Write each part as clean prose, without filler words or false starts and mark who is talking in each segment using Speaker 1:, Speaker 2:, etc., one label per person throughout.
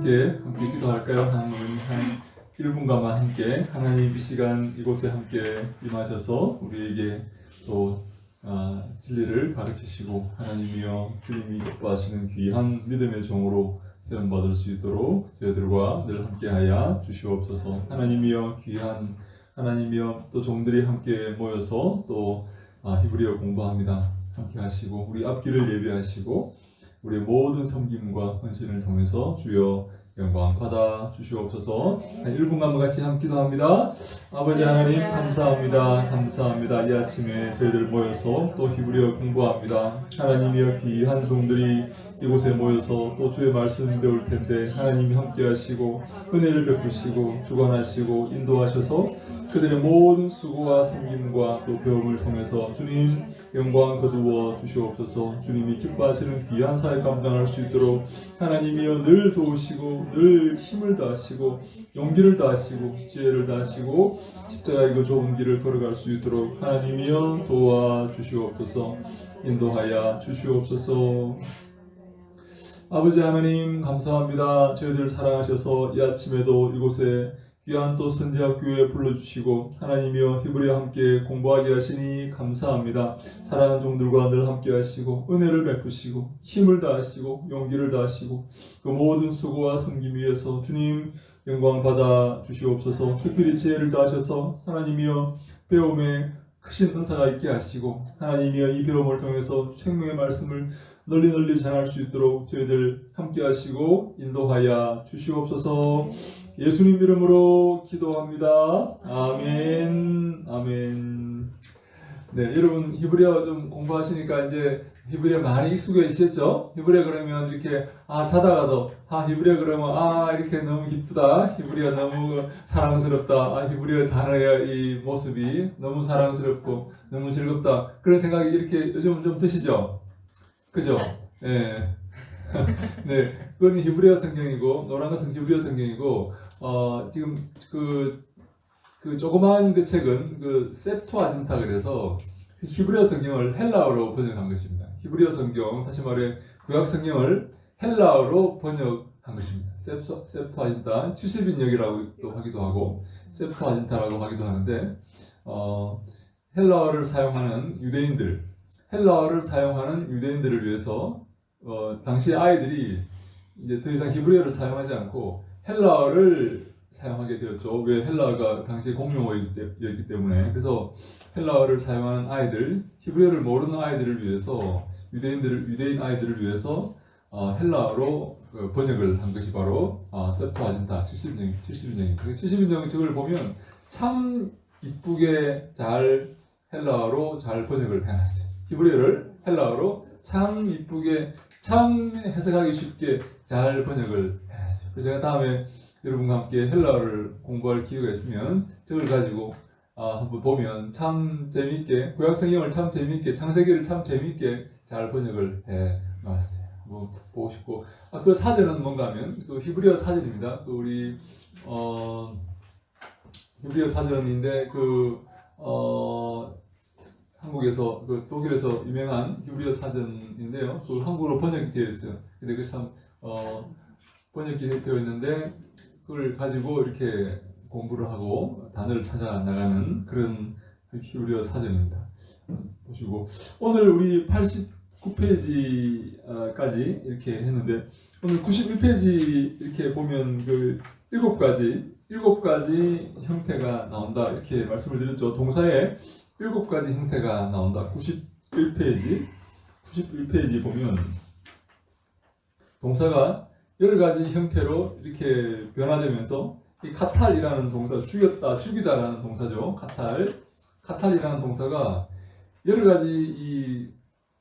Speaker 1: 함께 기도할까요? 한 1분간만 함께 하나님 이 시간 이곳에 함께 임하셔서 우리에게 또 진리를 가르치시고 하나님이여 주님이 기뻐하시는 귀한 믿음의 종으로 세움받을 수 있도록 저희들과 늘 함께하여 주시옵소서. 하나님이여 귀한 하나님이여 또 종들이 함께 모여서 또 히브리어 공부합니다. 함께 하시고 우리 앞길을 예비하시고 우리의 모든 섬김과 헌신을 통해서 주여 영광 받아 주시옵소서. 한 1분간 같이 함께 기도합니다. 아버지 하나님 감사합니다. 이 아침에 저희들 모여서 또 히브리어 공부합니다. 하나님이여 귀한 종들이 이곳에 모여서 또 주의 말씀 배울 텐데 하나님이 함께 하시고 은혜를 베푸시고 주관하시고 인도하셔서 그들의 모든 수고와 섬김과 또 배움을 통해서 주님 영광 거두어 주시옵소서. 주님이 기뻐하시는 귀한 사역 감당할 수 있도록 하나님이여 늘 도우시고 늘 힘을 다하시고 용기를 다하시고 지혜를 다하시고 십자가의 그 좋은 길을 걸어갈 수 있도록 하나님이여 도와주시옵소서. 인도하여 주시옵소서. 아버지 하나님 감사합니다. 저희들 사랑하셔서 이 아침에도 이곳에 귀한 또 선지학교에 불러주시고 하나님이여 히브리와 함께 공부하게 하시니 감사합니다. 사랑하는 종들과 늘 함께 하시고 은혜를 베푸시고 힘을 다하시고 용기를 다하시고 그 모든 수고와 섬김 위해서 주님 영광 받아 주시옵소서. 특별히 지혜를 다하셔서 하나님이여 배움에 크신 은사가 있게 하시고 하나님이여 이 배움을 통해서 생명의 말씀을 널리 전할 수 있도록 저희들 함께 하시고 인도하여 주시옵소서. 예수님 이름으로 기도합니다. 아멘. 네, 여러분 히브리어 좀 공부하시니까 이제 히브리어 많이 익숙해지셨죠? 히브리어 그러면 이렇게 자다가도 히브리어 그러면 이렇게 너무 기쁘다. 히브리어 너무 사랑스럽다. 히브리어 단어의 이 모습이 너무 사랑스럽고 너무 즐겁다. 그런 생각이 이렇게 요즘 좀 드시죠? 그죠? 네. 네, 그건 히브리어 성경이고 노란 것은 히브리어 성경이고 지금 그 조그마한 그 책은 그 septuaginta 그래서 히브리어 성경을 헬라어로 번역한 것입니다. 히브리어 성경, 다시 말해 구약 성경을 헬라어로 번역한 것입니다. septuaginta 70인역이라고 하기도 하고 septuaginta라고 하기도 하는데 헬라어를 사용하는 유대인들을 위해서 당시 아이들이 이제 더 이상 히브리어를 사용하지 않고 헬라어를 사용하게 되었죠. 왜? 헬라어가 당시 공용어였기 때문에. 그래서 헬라어를 사용하는 아이들, 히브리어를 모르는 아이들을 위해서 유대인 아이들을 위해서 헬라어로 번역을 한 것이 바로 septuaginta 70인역입니다. 70인역을 보면 참 이쁘게 잘 헬라어로 잘 번역을 해놨어요. 히브리어를 헬라어로 참 이쁘게 참 해석하기 쉽게 잘 번역을 해놨어요. 그래서 제가 다음에 여러분과 함께 헬라어를 공부할 기회가 있으면 저걸 가지고 한번 보면 참 재미있게 구약 성경을 참 재미있게 창세기를 참 재미있게 잘 번역을 해놨어요. 한번 보고 싶고 그 사전은 뭔가 하면 그 히브리어 사전입니다. 그 우리 히브리어 사전인데 한국에서 독일에서 유명한 히브리어 사전인데요. 그 한국어로 번역이 되어 있어요. 근데 그 참 번역이 되어 있는데 그걸 가지고 이렇게 공부를 하고 단어를 찾아 나가는 그런 히브리어 사전입니다. 보시고 오늘 우리 89페이지까지 이렇게 했는데 오늘 91페이지 이렇게 보면 그 7가지 형태가 나온다 이렇게 말씀을 드렸죠. 동사의 7가지 형태가 나온다. 91페이지 보면 동사가 여러 가지 형태로 이렇게 변화되면서 이 카탈이라는 동사, 죽이다라는 동사죠. 카탈이라는 동사가 여러 가지 이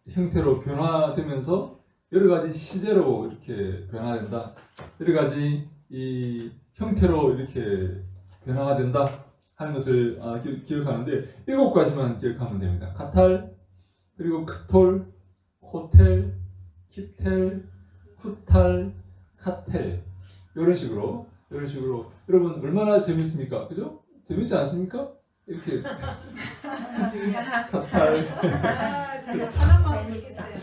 Speaker 1: 형태로 변화되면서 여러 가지 시제로 이렇게 변화된다. 여러 가지 이 형태로 이렇게 변화가 된다 하는 것을 기억하는데 7가지만 기억하면 됩니다. 카탈, 그리고 크톨, 코텔, 키텔, 쿠탈, 카텔 이런 식으로 여러분 얼마나 재밌습니까? 그죠? 재밌지 않습니까? 이렇게 카탈,
Speaker 2: 제가 천원만 먹겠어요.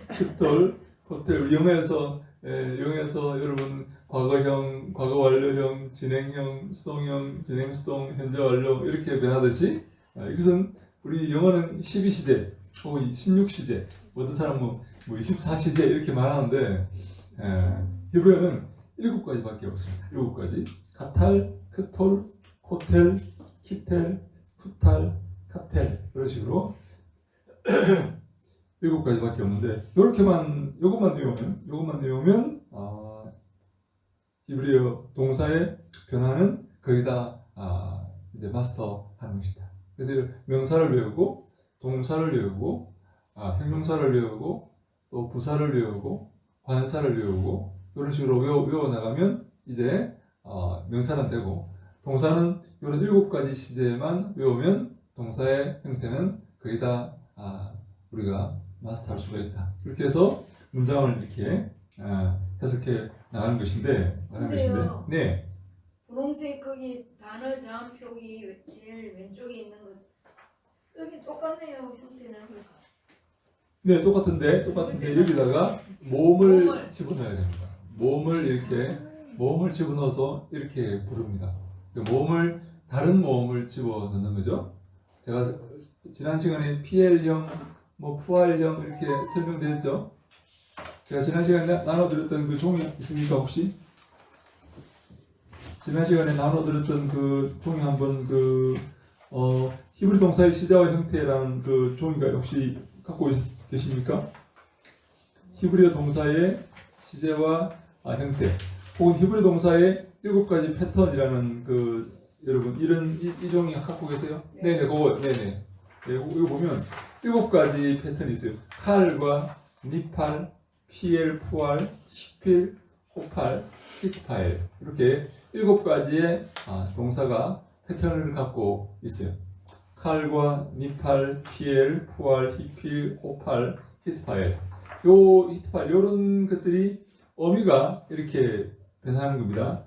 Speaker 1: 크톨, 코텔 영어에서 여러분 과거형, 과거 완료형, 진행형, 수동형, 진행 수동, 현재 완료 이렇게 변하듯이 이것은 우리 영어는 12시제 혹은 16시제 어떤 사람은 뭐 24시제 이렇게 말하는데 히브리어는 7가지밖에 없습니다. 7가지. 카탈, 크톨, 코텔, 키텔, 푸탈, 카텔 이런 식으로 7가지밖에 없는데 요것만 외우면 히브리어 동사의 변화는 거의 다 이제 마스터하는 것이다. 그래서 명사를 외우고 동사를 외우고 형용사를 외우고 또 부사를 외우고 관사를 외우고 이런 식으로 외워 나가면 이제 명사는 되고 동사는 이런 7가지 시제만 외우면 동사의 형태는 거의 다 우리가 마스터할 수가 있다. 이렇게 해서 문장을 이렇게 해석해 나가는 것인데, 네.
Speaker 2: 분홍색 거기 단어 자음 표기 제일 왼쪽에 있는 거 쓰기 똑같네요. 형태는.
Speaker 1: 네, 똑같은데 여기다가 모음을 집어넣어야 됩니다. 모음을 집어넣어서 이렇게 부릅니다. 다른 모음을 집어넣는 거죠. 제가 지난 시간에 PL형, 푸알형 이렇게 설명드렸죠. 제가 지난 시간에 나눠드렸던 그 종이 있습니까 혹시? 지난 시간에 나눠드렸던 그 종이 한번 히브리 동사의 시제와 형태라는 그 종이가 혹시 갖고 계십니까? 히브리어 동사의 시제와 형태 혹은 히브리 동사의 7가지 패턴이라는 여러분 이 종이 갖고 계세요? 네네 그거 네네 이거 보면 7가지 패턴이 있어요. 칼과 니팔, 피엘, 푸알, 히필, 호팔, 히트파엘 이렇게 7가지의 동사가 패턴을 갖고 있어요. 칼과 니팔, 피엘, 푸알, 히필, 호팔, 히트파엘 히트파엘 이런 것들이 어미가 이렇게 변하는 겁니다.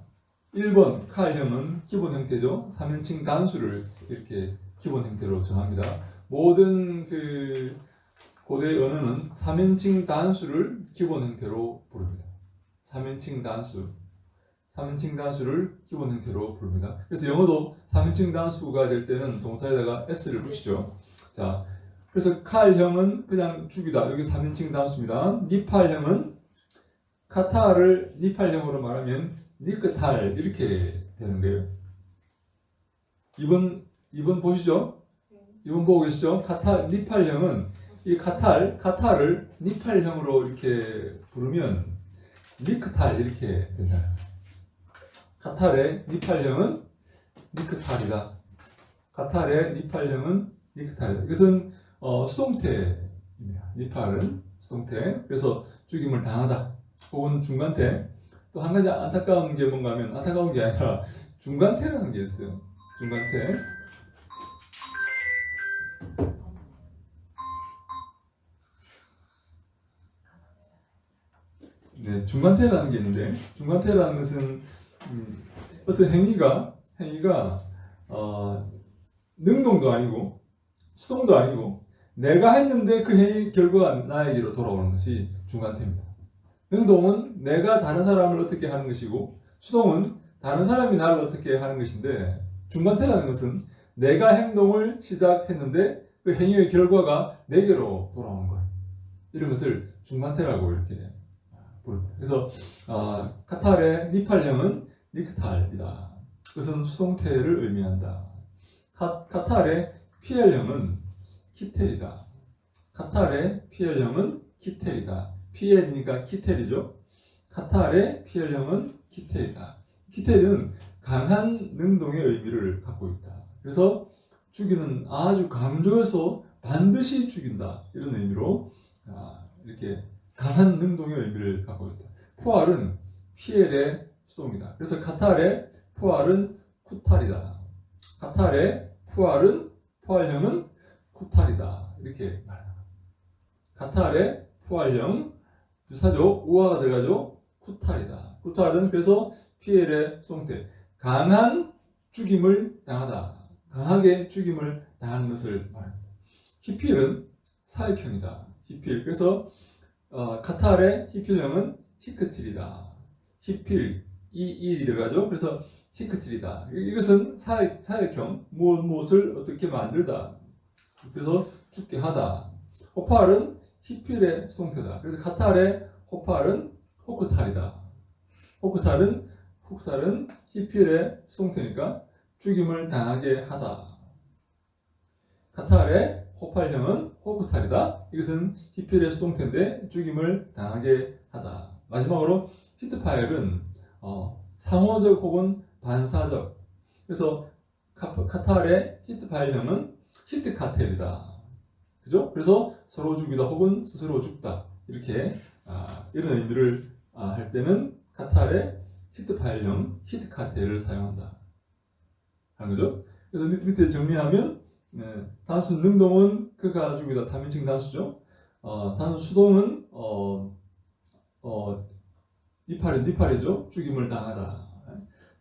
Speaker 1: 1번 칼형은 기본 형태죠. 3인칭 단수를 이렇게 기본 형태로 정합니다. 모든 고대 언어는 3인칭 단수를 기본 형태로 부릅니다. 3인칭 단수를 기본 형태로 부릅니다. 그래서 영어도 3인칭 단수가 될 때는 동사에다가 s를 붙이죠. 자, 그래서 칼형은 그냥 죽이다. 여기 3인칭 단수입니다. 니팔형은 카타를 니팔형으로 말하면 니크탈 이렇게 되는 거예요. 2번 보시죠. 2번 보고 계시죠? 니팔형은 이 카타를 니팔형으로 이렇게 부르면 니크탈 이렇게 된다. 카탈의 니팔형은 니크탈이다. 카탈의 니팔형은 니크탈이다. 이것은 수동태입니다. 니팔은 수동태. 그래서 죽임을 당하다. 혹은 중간태. 또 한 가지 안타까운 게 뭔가 하면 안타까운 게 아니라 중간태라는 게 있어요. 중간태. 네, 중간태라는 게 있는데 중간태라는 것은 어떤 행위가 능동도 아니고 수동도 아니고 내가 했는데 그 행위 결과가 나에게로 돌아오는 것이 중간태입니다. 능동은 내가 다른 사람을 어떻게 하는 것이고 수동은 다른 사람이 나를 어떻게 하는 것인데 중간태라는 것은 내가 행동을 시작했는데 그 행위의 결과가 내게로 돌아오는 것 이런 것을 중간태라고 이렇게 부릅니다. 그래서 카탈의 니팔형은 니크탈이다. 그것은 수동태를 의미한다. 카탈의 피엘형은 키텔이다. 카탈의 피엘형은 키텔이다. 피엘이니까 키텔이죠. 카탈의 피엘형은 키텔이다. 키텔은 강한 능동의 의미를 갖고 있다. 그래서 죽이는 아주 강조해서 반드시 죽인다. 이런 의미로 이렇게 강한 능동의 의미를 갖고 있다. 푸알은 피엘의 수동이다. 그래서 카탈의 푸알은 쿠탈이다. 카탈의 푸알형은 쿠탈이다. 이렇게 말합니다. 카탈의 푸알형 부사죠. 우화가 들어가죠. 쿠탈이다. 쿠탈은 그래서 피엘의 수동태. 강한 죽임을 당하다. 강하게 죽임을 당하는 것을 말합니다. 히필은 사역형이다. 히필. 그래서 카탈의 히필령은 히크틸이다. 히필 이 일이 들어가죠. 그래서 히크틸이다. 이것은 사역형 무엇을 어떻게 만들다. 그래서 죽게 하다. 호팔은 히필의 수동태다. 그래서 카탈의 호팔은 호크탈이다. 호크탈은 히필의 수동태니까 죽임을 당하게 하다. 카탈의 호팔형은 호크탈이다. 이것은 히필의 수동태인데 죽임을 당하게 하다. 마지막으로 히트파일은 상호적 혹은 반사적. 그래서 카탈의 히트파일형은 히트카텔이다. 그죠? 그래서 서로 죽이다 혹은 스스로 죽다. 이렇게 이런 의미를 할 때는 카탈의 히트파일형 히트카텔을 사용한다. 하는 거죠. 그래서 밑에 정리하면 단수 능동은 그가 죽이다. 3인칭 단수죠. 단수 수동은 니팔이죠. 죽임을 당하다.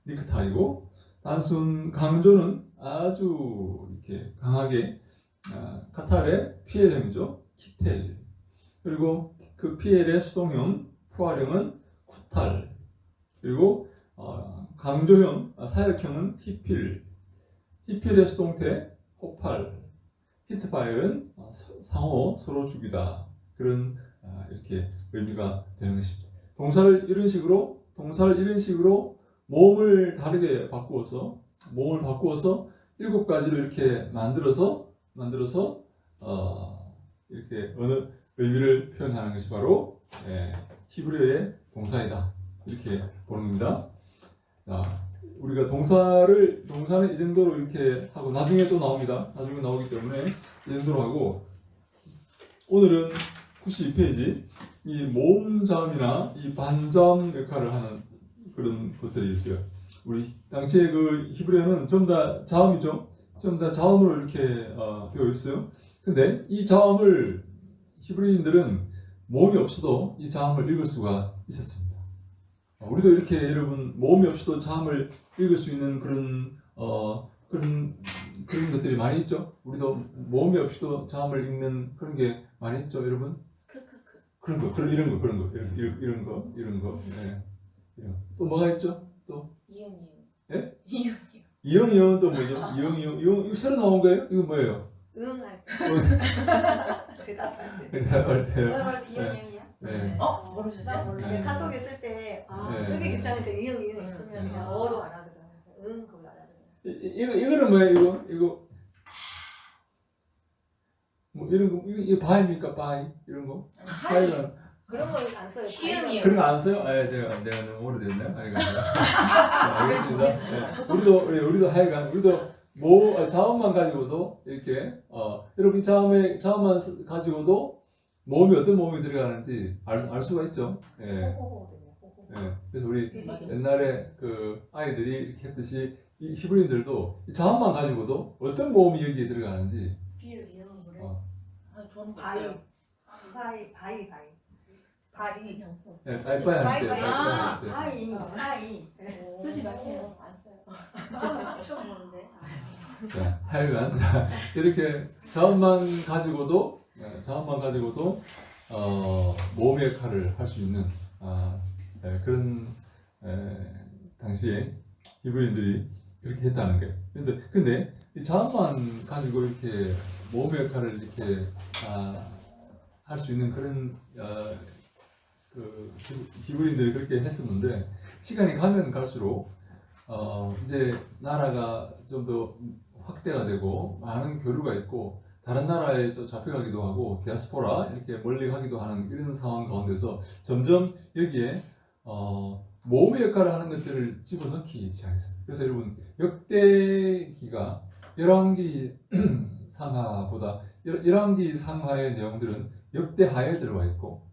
Speaker 1: 니크탈이고, 단순 강조는 아주 이렇게 강하게 카탈의 피엘형이죠. 키텔. 그리고 그 피엘의 수동형 푸알형은 쿠탈. 그리고 강조형 사역형은 히필의 수동태 호팔. 히트파일은 상호 서로 죽이다. 그런 이렇게 의미가 되는 것입니다. 동사를 이런 식으로 모음을 다르게 바꾸어서 7가지로 이렇게 만들어서 이렇게 어느 의미를 표현하는 것이 바로 히브리어의 동사이다. 이렇게 보는 겁니다. 우리가 동사는 이 정도로 이렇게 하고 나중에 또 나옵니다. 나중에 나오기 때문에 이 정도로 하고, 오늘은 92페이지 이 모음자음이나 이 반자음 역할을 하는 그런 것들이 있어요. 우리 당시에 그 히브리어는 전부 다 자음이죠. 전부 다 자음으로 이렇게 되어 있어요. 근데 이 자음을 히브리인들은 모음이 없어도 이 자음을 읽을 수가 있었습니다. 우리도 이렇게 여러분 모음이 없어도 자음을 읽을 수 있는 그런 것들이 많이 있죠. 우리도 모음이 없이도 자음을 읽는 그런 게 많이 있죠, 여러분. 이런 거. 네. 또 뭐가 있죠? 또
Speaker 3: 이응이응.
Speaker 1: 예?
Speaker 3: 이응이응.
Speaker 1: 이응은 또 뭐죠? 이응 이거 새로 나온 거예요? 이거 뭐예요?
Speaker 3: 응할 대답할 때.
Speaker 1: 대답할 때.
Speaker 2: 이형이야?
Speaker 1: 네.
Speaker 3: 모르셨어요?
Speaker 1: 네.
Speaker 3: 카톡에 쓸 때
Speaker 1: 네.
Speaker 3: 쓰기 귀찮으니까 이응 있으면
Speaker 1: 네.
Speaker 3: 그냥 어로 알아들어요. 응 그걸 알아들어요.
Speaker 1: 이거는 뭐예요? 이거 뭐 이런 거 이거 바이입니까? 바이 이런 거? 바이는
Speaker 3: 그런 거 안 써요.
Speaker 2: 희응이응.
Speaker 1: 그런 거 안 써요? 제가 너무 오래됐네요. 알겠습니다. 네. 우리도 하여간 자음만 가지고도 이렇게 여러분 자음만 가지고도 모음이 어떤 모음이 들어가는지 알 수가 있죠. 예.
Speaker 3: 호호거든요. 호호.
Speaker 1: 예. 그래서 우리
Speaker 3: 맞아.
Speaker 1: 옛날에 그 아이들이 이렇게 했듯이 이 히브리인들도 이 자음만 가지고도 어떤 모음이 여기에 들어가는지
Speaker 2: 비유 이형 그래.
Speaker 4: 저는
Speaker 3: 바이.
Speaker 4: 못해요.
Speaker 3: 바이.
Speaker 4: 그냥 없어.
Speaker 1: 예, 빠이빠이 할 때.
Speaker 2: 아,
Speaker 1: 네.
Speaker 2: 아이.
Speaker 4: 쓰지 마세요. 안 써요.
Speaker 2: 처음 보는데.
Speaker 1: 자, 하여간 이렇게 자음만 가지고도 모음의 역할을 할 수 있는 그런 당시에 히브리인들이 그렇게 했다는 거예요. 근데 이 자음만 가지고 이렇게 모음의 역할을 이렇게 할 수 있는 그런 그 히브리인들이 그렇게 했었는데, 시간이 가면 갈수록 이제 나라가 좀 더 확대가 되고 많은 교류가 있고 다른 나라에 또 잡혀가기도 하고 디아스포라 이렇게 멀리 가기도 하는 이런 상황 가운데서 점점 여기에 모음의 역할을 하는 것들을 집어넣기 시작했어요. 그래서 여러분 역대기가 열왕기 상하보다 열왕기 상하의 내용들은 역대하에 들어와 있고,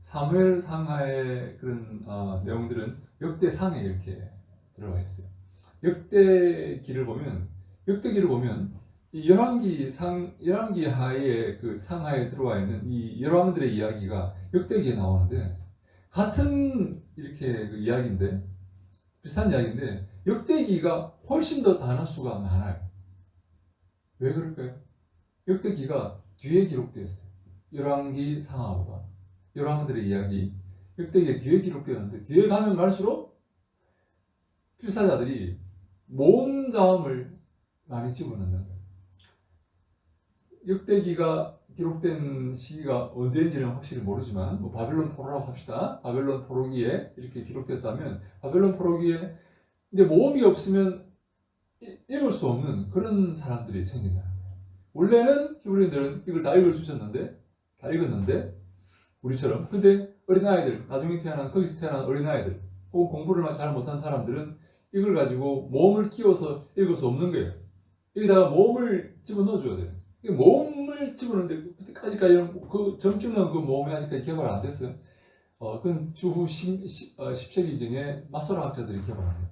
Speaker 1: 사무엘 상하의 그런 내용들은 역대상에 이렇게 들어와 있어요. 역대기를 보면 이 열왕기 하에 그 상하에 들어와 있는 이 열왕들의 이야기가 역대기에 나오는데, 같은 이렇게 그 이야기인데, 비슷한 이야기인데 역대기가 훨씬 더 단어 수가 많아요. 왜 그럴까요? 역대기가 뒤에 기록되어 있어요. 열왕기 상하보다. 요람들의 이야기 역대기에 뒤에 기록되었는데 뒤에 가면 갈수록 필사자들이 모험 자음을 많이 집어넣는 거예요. 역대기가 기록된 시기가 언제인지는 확실히 모르지만 뭐 바벨론 포로라고 합시다. 바벨론 포로기에 이렇게 기록됐다면 바벨론 포로기에 이제 모험이 없으면 읽을 수 없는 그런 사람들이 생긴다는 거예요. 원래는 히브리인들은 이걸 다 읽어주셨는데 다 읽었는데 우리처럼 근데 어린아이들 나중에 태어난 거기서 태어난 어린아이들 혹은 공부를 잘 못한 사람들은 이걸 가지고 모험을 키워서 읽을 수 없는 거예요. 여기다가 모험을 집어넣어줘야 돼요. 모험을 집어넣는데 그때까지는 그 점찍는 그 모험이 아직까지 개발 안 됐어요. 그건 추후 10세기경에 마소라 학자들이 개발한 거예요.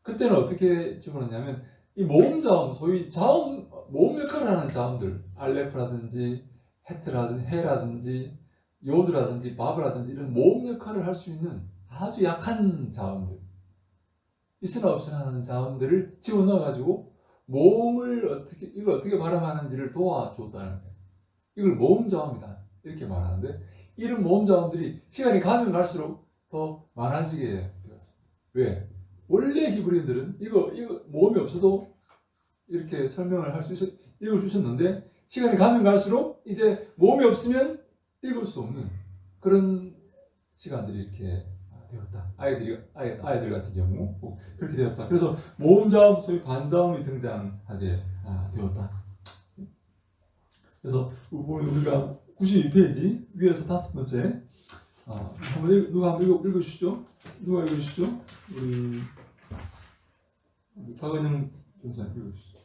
Speaker 1: 그때는 어떻게 집어넣냐면 이 모험 자음, 소위 자음, 모험 역할을 하는 자음들 알레프라든지 헤트라든지 헤라든지 요드라든지 바브라든지 이런 모험 역할을 할 수 있는 아주 약한 자음들 있으나 없으나 하는 자음들을 집어넣어가지고 모음을 이걸 어떻게 발음하는지를 도와줬다는 거예요. 이걸 모음자음이다 이렇게 말하는데 이런 모음자음들이 시간이 가면 갈수록 더 많아지게 되었습니다. 왜? 원래 히브리인들은 이거 모음이 없어도 이렇게 설명을 할 수 읽어주셨는데 시간이 가면 갈수록 이제 모음이 없으면 읽을 수 없는 그런 시간들이 이렇게 되었다. 아이들 같은 경우 그렇게 되었다. 그래서 모음자음, 소위 반자음이 등장하게 되었다. 그래서 우리가 92페이지 위에서 5번째 누가 한번 읽어주시죠? 누가 읽어주시죠? 우리 박은영 전사님 읽어주시죠.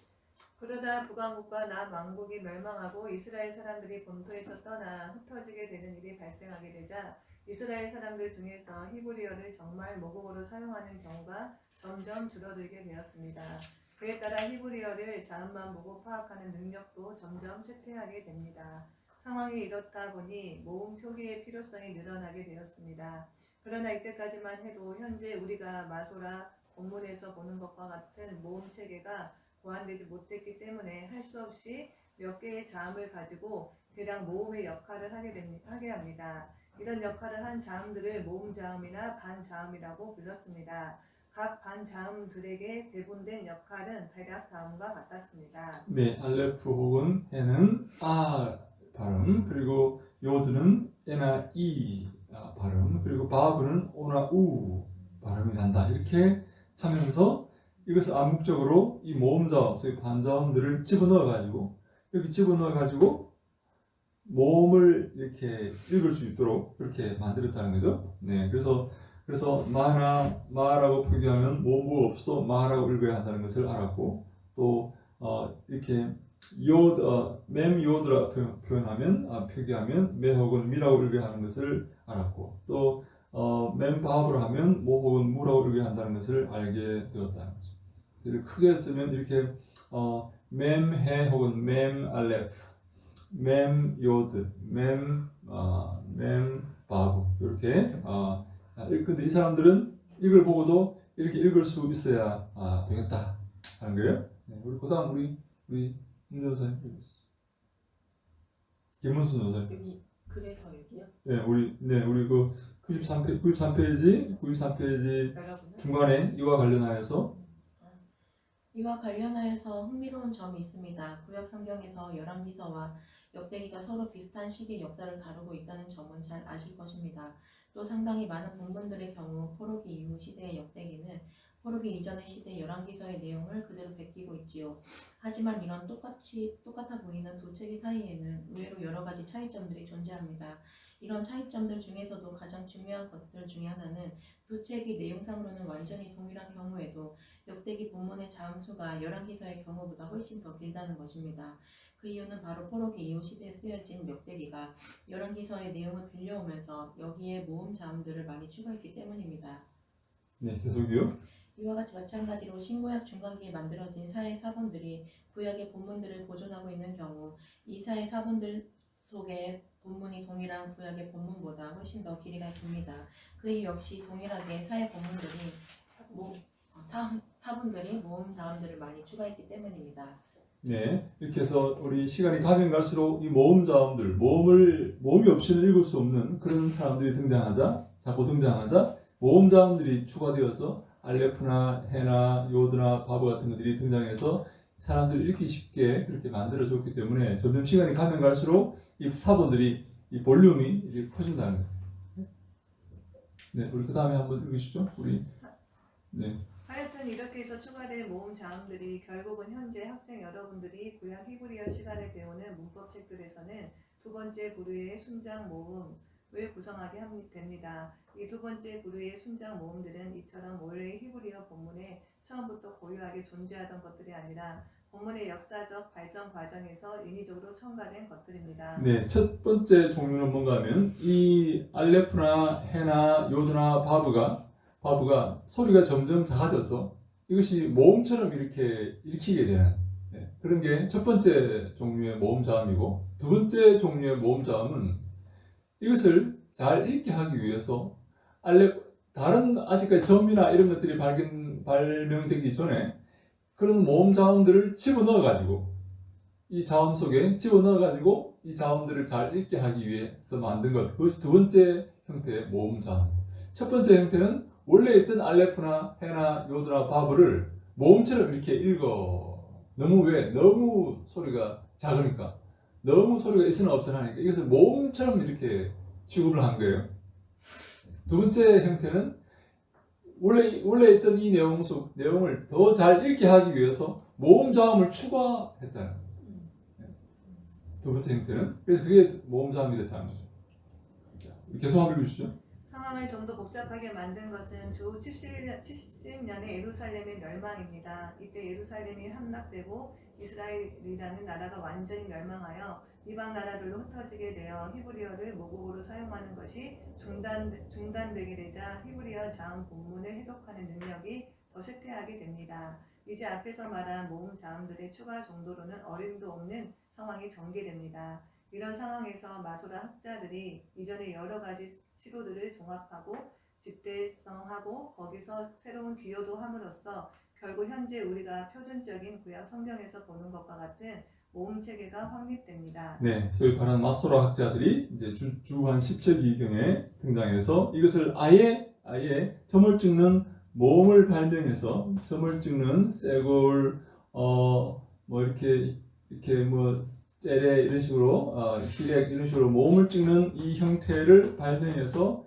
Speaker 3: 그러다 북왕국과 남왕국이 멸망하고 이스라엘 사람들이 본토에서 떠나 흩어지게 되는 일이 발생하게 되자 이스라엘 사람들 중에서 히브리어를 정말 모국어로 사용하는 경우가 점점 줄어들게 되었습니다. 그에 따라 히브리어를 자음만 보고 파악하는 능력도 점점 쇠퇴하게 됩니다. 상황이 이렇다 보니 모음 표기의 필요성이 늘어나게 되었습니다. 그러나 이때까지만 해도 현재 우리가 마소라 본문에서 보는 것과 같은 모음 체계가 보완되지 못했기 때문에 할 수 없이 몇 개의 자음을 가지고 대략 모음의 역할을 하게 합니다. 이런 역할을 한 자음들을 모음자음이나 반자음이라고 불렀습니다. 각 반자음들에게 배분된 역할은 대략 다음과 같았습니다.
Speaker 1: 네, 알레프 혹은 해는 아 발음, 그리고 요드는 에나 이 발음, 그리고 바브는 오나 우 발음이 난다. 이렇게 하면서 이것을 암묵적으로 이 모음자음, 소위 반자음들을 집어넣어가지고 여기 집어넣어가지고 모음을 이렇게 읽을 수 있도록 그렇게 만들었다는 거죠. 네, 그래서 마라고 표기하면 모음부가 없어도 마라고 읽어야 한다는 것을 알았고 또 이렇게 맴 요드라 표기하면 매 혹은 미라고 읽어야 하는 것을 알았고 또 맴 바브로 하면 모 혹은 무라고 읽어야 한다는 것을 알게 되었다는 거죠. 그래서 크게 쓰면 이렇게 맴해 혹은 맴 알레프, 맴 요드, 맴 바브 이렇게 근데 이 사람들은 이걸 보고도 이렇게 읽을 수 있어야 되겠다 하는 거예요. 네, 우리 그다음 우리 김전사님 읽으시죠. 김문순 전사님.
Speaker 4: 여기 그래서 여기요?
Speaker 1: 네, 우리 그 93페이지 중간에 이와 관련하여서
Speaker 4: 흥미로운 점이 있습니다. 구약 성경에서 열왕기서와 역대기가 서로 비슷한 시기의 역사를 다루고 있다는 점은 잘 아실 것입니다. 또 상당히 많은 본문들의 경우 포로기 이후 시대의 역대기는 포로기 이전의 시대 열왕기서의 내용을 그대로 베끼고 있지요. 하지만 이런 똑같아 보이는 두 책의 사이에는 의외로 여러 가지 차이점들이 존재합니다. 이런 차이점들 중에서도 가장 중요한 것들 중에 하나는 두 책이 내용상으로는 완전히 동일한 경우에도 역대기 본문의 자음수가 열왕기서의 경우보다 훨씬 더 길다는 것입니다. 그 이유는 바로 포로기 이후 시대에 쓰여진 역대기가 열왕기서의 내용을 빌려오면서 여기에 모음 자음들을 많이 추가했기 때문입니다.
Speaker 1: 네, 계속이요.
Speaker 4: 이와 같이 마찬가지로 신구약 중간기에 만들어진 사회 사본들이 구약의 본문들을 보존하고 있는 경우 이 사회 사본들 속에 본문이 동일한 구약의 본문보다 훨씬 더 길이가 깁니다. 그 이유 역시 동일하게 사회 본문들이 사본들이 모음 자음들을 많이 추가했기 때문입니다.
Speaker 1: 네, 이렇게 해서 우리 시간이 가면 갈수록 이 모음 자음들, 모음이 없이는 읽을 수 없는 그런 사람들이 자꾸 등장하자 모음 자음들이 추가되어서 알레프나 헤나 요드나 바브 같은 것들이 등장해서 사람들이 읽기 쉽게 그렇게 만들어줬기 때문에 점점 시간이 가면 갈수록 이 사본들이 이 볼륨이 이렇게 커진다는 거예요. 네, 우리 그 다음에 한번 읽으시죠. 네.
Speaker 3: 하여튼 이렇게 해서 추가된 모음 자음들이 결국은 현재 학생 여러분들이 구약 히브리어 시간에 배우는 문법책들에서는 두 번째 부류의 순장 모음을 구성하게 됩니다. 이 두 번째 부류의 순장 모음들은 이처럼 원래의 히브리어 본문에 처음부터 고유하게 존재하던 것들이 아니라 본문의 역사적 발전 과정에서 인위적으로 첨가된 것들입니다.
Speaker 1: 네, 첫 번째 종류는 뭔가 하면 이 알레프나 헤나 요드나 바브가 소리가 점점 작아져서 이것이 모음처럼 이렇게 읽히게 되는 그런 게 첫 번째 종류의 모음 자음이고, 두 번째 종류의 모음 자음은 이것을 잘 읽게 하기 위해서 다른 아직까지 점이나 이런 것들이 발명되기 전에 그런 모음 자음들을 집어넣어가지고 이 자음 속에 집어넣어가지고 이 자음들을 잘 읽게 하기 위해서 만든 것, 그것이 두 번째 형태의 모음 자음. 첫 번째 형태는 원래 있던 알레프나 헤나 요드나 바브를 모음처럼 이렇게 읽어. 너무 소리가 작으니까, 너무 소리가 있으나 없으나 하니까 이것을 모음처럼 이렇게 취급을 한 거예요. 두 번째 형태는 원래 있던 이 내용을 더 잘 읽게 하기 위해서 모음 자음을 추가했다는 거예요. 두 번째 형태는, 그래서 그게 모음 자음이 됐다는 거죠. 계속 한번 읽어주시죠.
Speaker 3: 상황을 좀 더 복잡하게 만든 것은 주 70년의 예루살렘의 멸망입니다. 이때 예루살렘이 함락되고 이스라엘이라는 나라가 완전히 멸망하여 이방 나라들로 흩어지게 되어 히브리어를 모국어로 사용하는 것이 중단되게 되자 히브리어 자음 본문을 해독하는 능력이 더 쇠퇴하게 됩니다. 이제 앞에서 말한 모음 자음들의 추가 정도로는 어림도 없는 상황이 전개됩니다. 이런 상황에서 마소라 학자들이 이전의 여러 가지 시도들을 종합하고 집대성하고 거기서 새로운 기여도 함으로써 결국 현재 우리가 표준적인 구약 성경에서 보는 것과 같은 모음 체계가 확립됩니다.
Speaker 1: 네, 소위 말하는 마소라 학자들이 이제 주 한 10세기경에 등장해서 이것을 아예 점을 찍는 모음을 발명해서 점을 찍는 세골 뭐 이렇게 뭐 째레 이런 식으로 히렉 이런 식으로 모음을 찍는 이 형태를 발명해서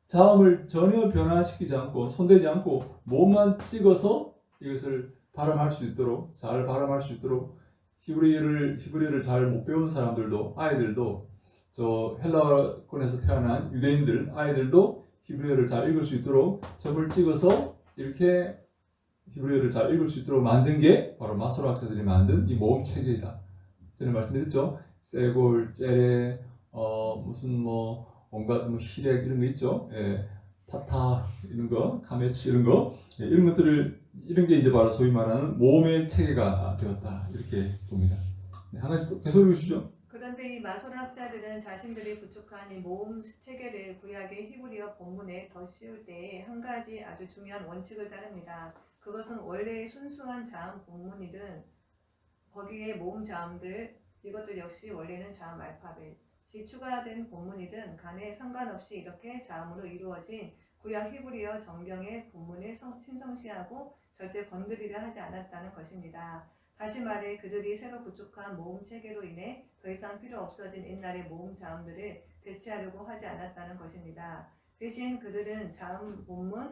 Speaker 1: 자음을 전혀 변화시키지 않고 손대지 않고 모음만 찍어서 이것을 발음할 수 있도록, 잘 발음할 수 있도록 히브리어를 잘 못 배운 사람들도, 아이들도, 저 헬라권에서 태어난 유대인들 아이들도 히브리어를 잘 읽을 수 있도록 점을 찍어서 이렇게 히브리어를 잘 읽을 수 있도록 만든 게 바로 마소라 학자들이 만든 이 모음 체계이다. 전에 말씀드렸죠. 세골, 째레, 무슨 뭐 온갖 뭐 히렉 이런 거 있죠. 예, 파타 이런 거, 카메치 이런 거, 예, 이런 게 이제 바로 소위 말하는 모음의 체계가 되었다, 이렇게 봅니다. 네, 하나 또 계속 읽으시죠.
Speaker 3: 그런데 이 마소라 학자들은 자신들이 구축한 이 모음 체계를 구약의 히브리어 본문에 더 씌울 때에 한 가지 아주 중요한 원칙을 따릅니다. 그것은 원래의 순수한 자음 본문이든 거기에 모음 자음들, 이것들 역시 원래는 자음 알파벳이 추가된 본문이든 간에 상관없이 이렇게 자음으로 이루어진 구약 히브리어 정경의 본문을 신성시하고 절대 건드리려 하지 않았다는 것입니다. 다시 말해 그들이 새로 구축한 모음 체계로 인해 더 이상 필요 없어진 옛날의 모음 자음들을 대체하려고 하지 않았다는 것입니다. 대신 그들은 자음 본문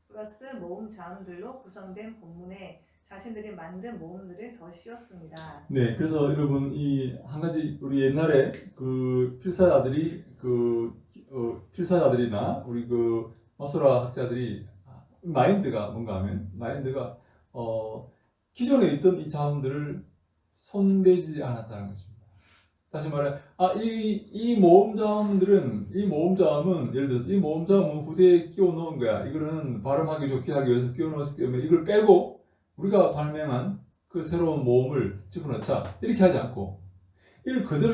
Speaker 3: 플러스 모음 자음들로 구성된 본문에 자신들이 만든 모음들을 더 씌웠습니다.
Speaker 1: 네, 그래서 여러분 이 한 가지 우리 옛날에 그 필사자들이나 우리 그 마소라 학자들이 마인드가 뭔가 하면 기존에 있던 이 자음들을 손대지 않았다는 것입니다. 다시 말해 이 모음 자음은 예를 들어서 이 모음 자음은 후대에 끼워 넣은 거야. 이거는 발음하기 좋게 하기 위해서 끼워 넣었기 때문에 이걸 빼고 우리가 발명한 그 새로운 모음을 집어넣자, 이렇게 하지 않고 이걸 그대로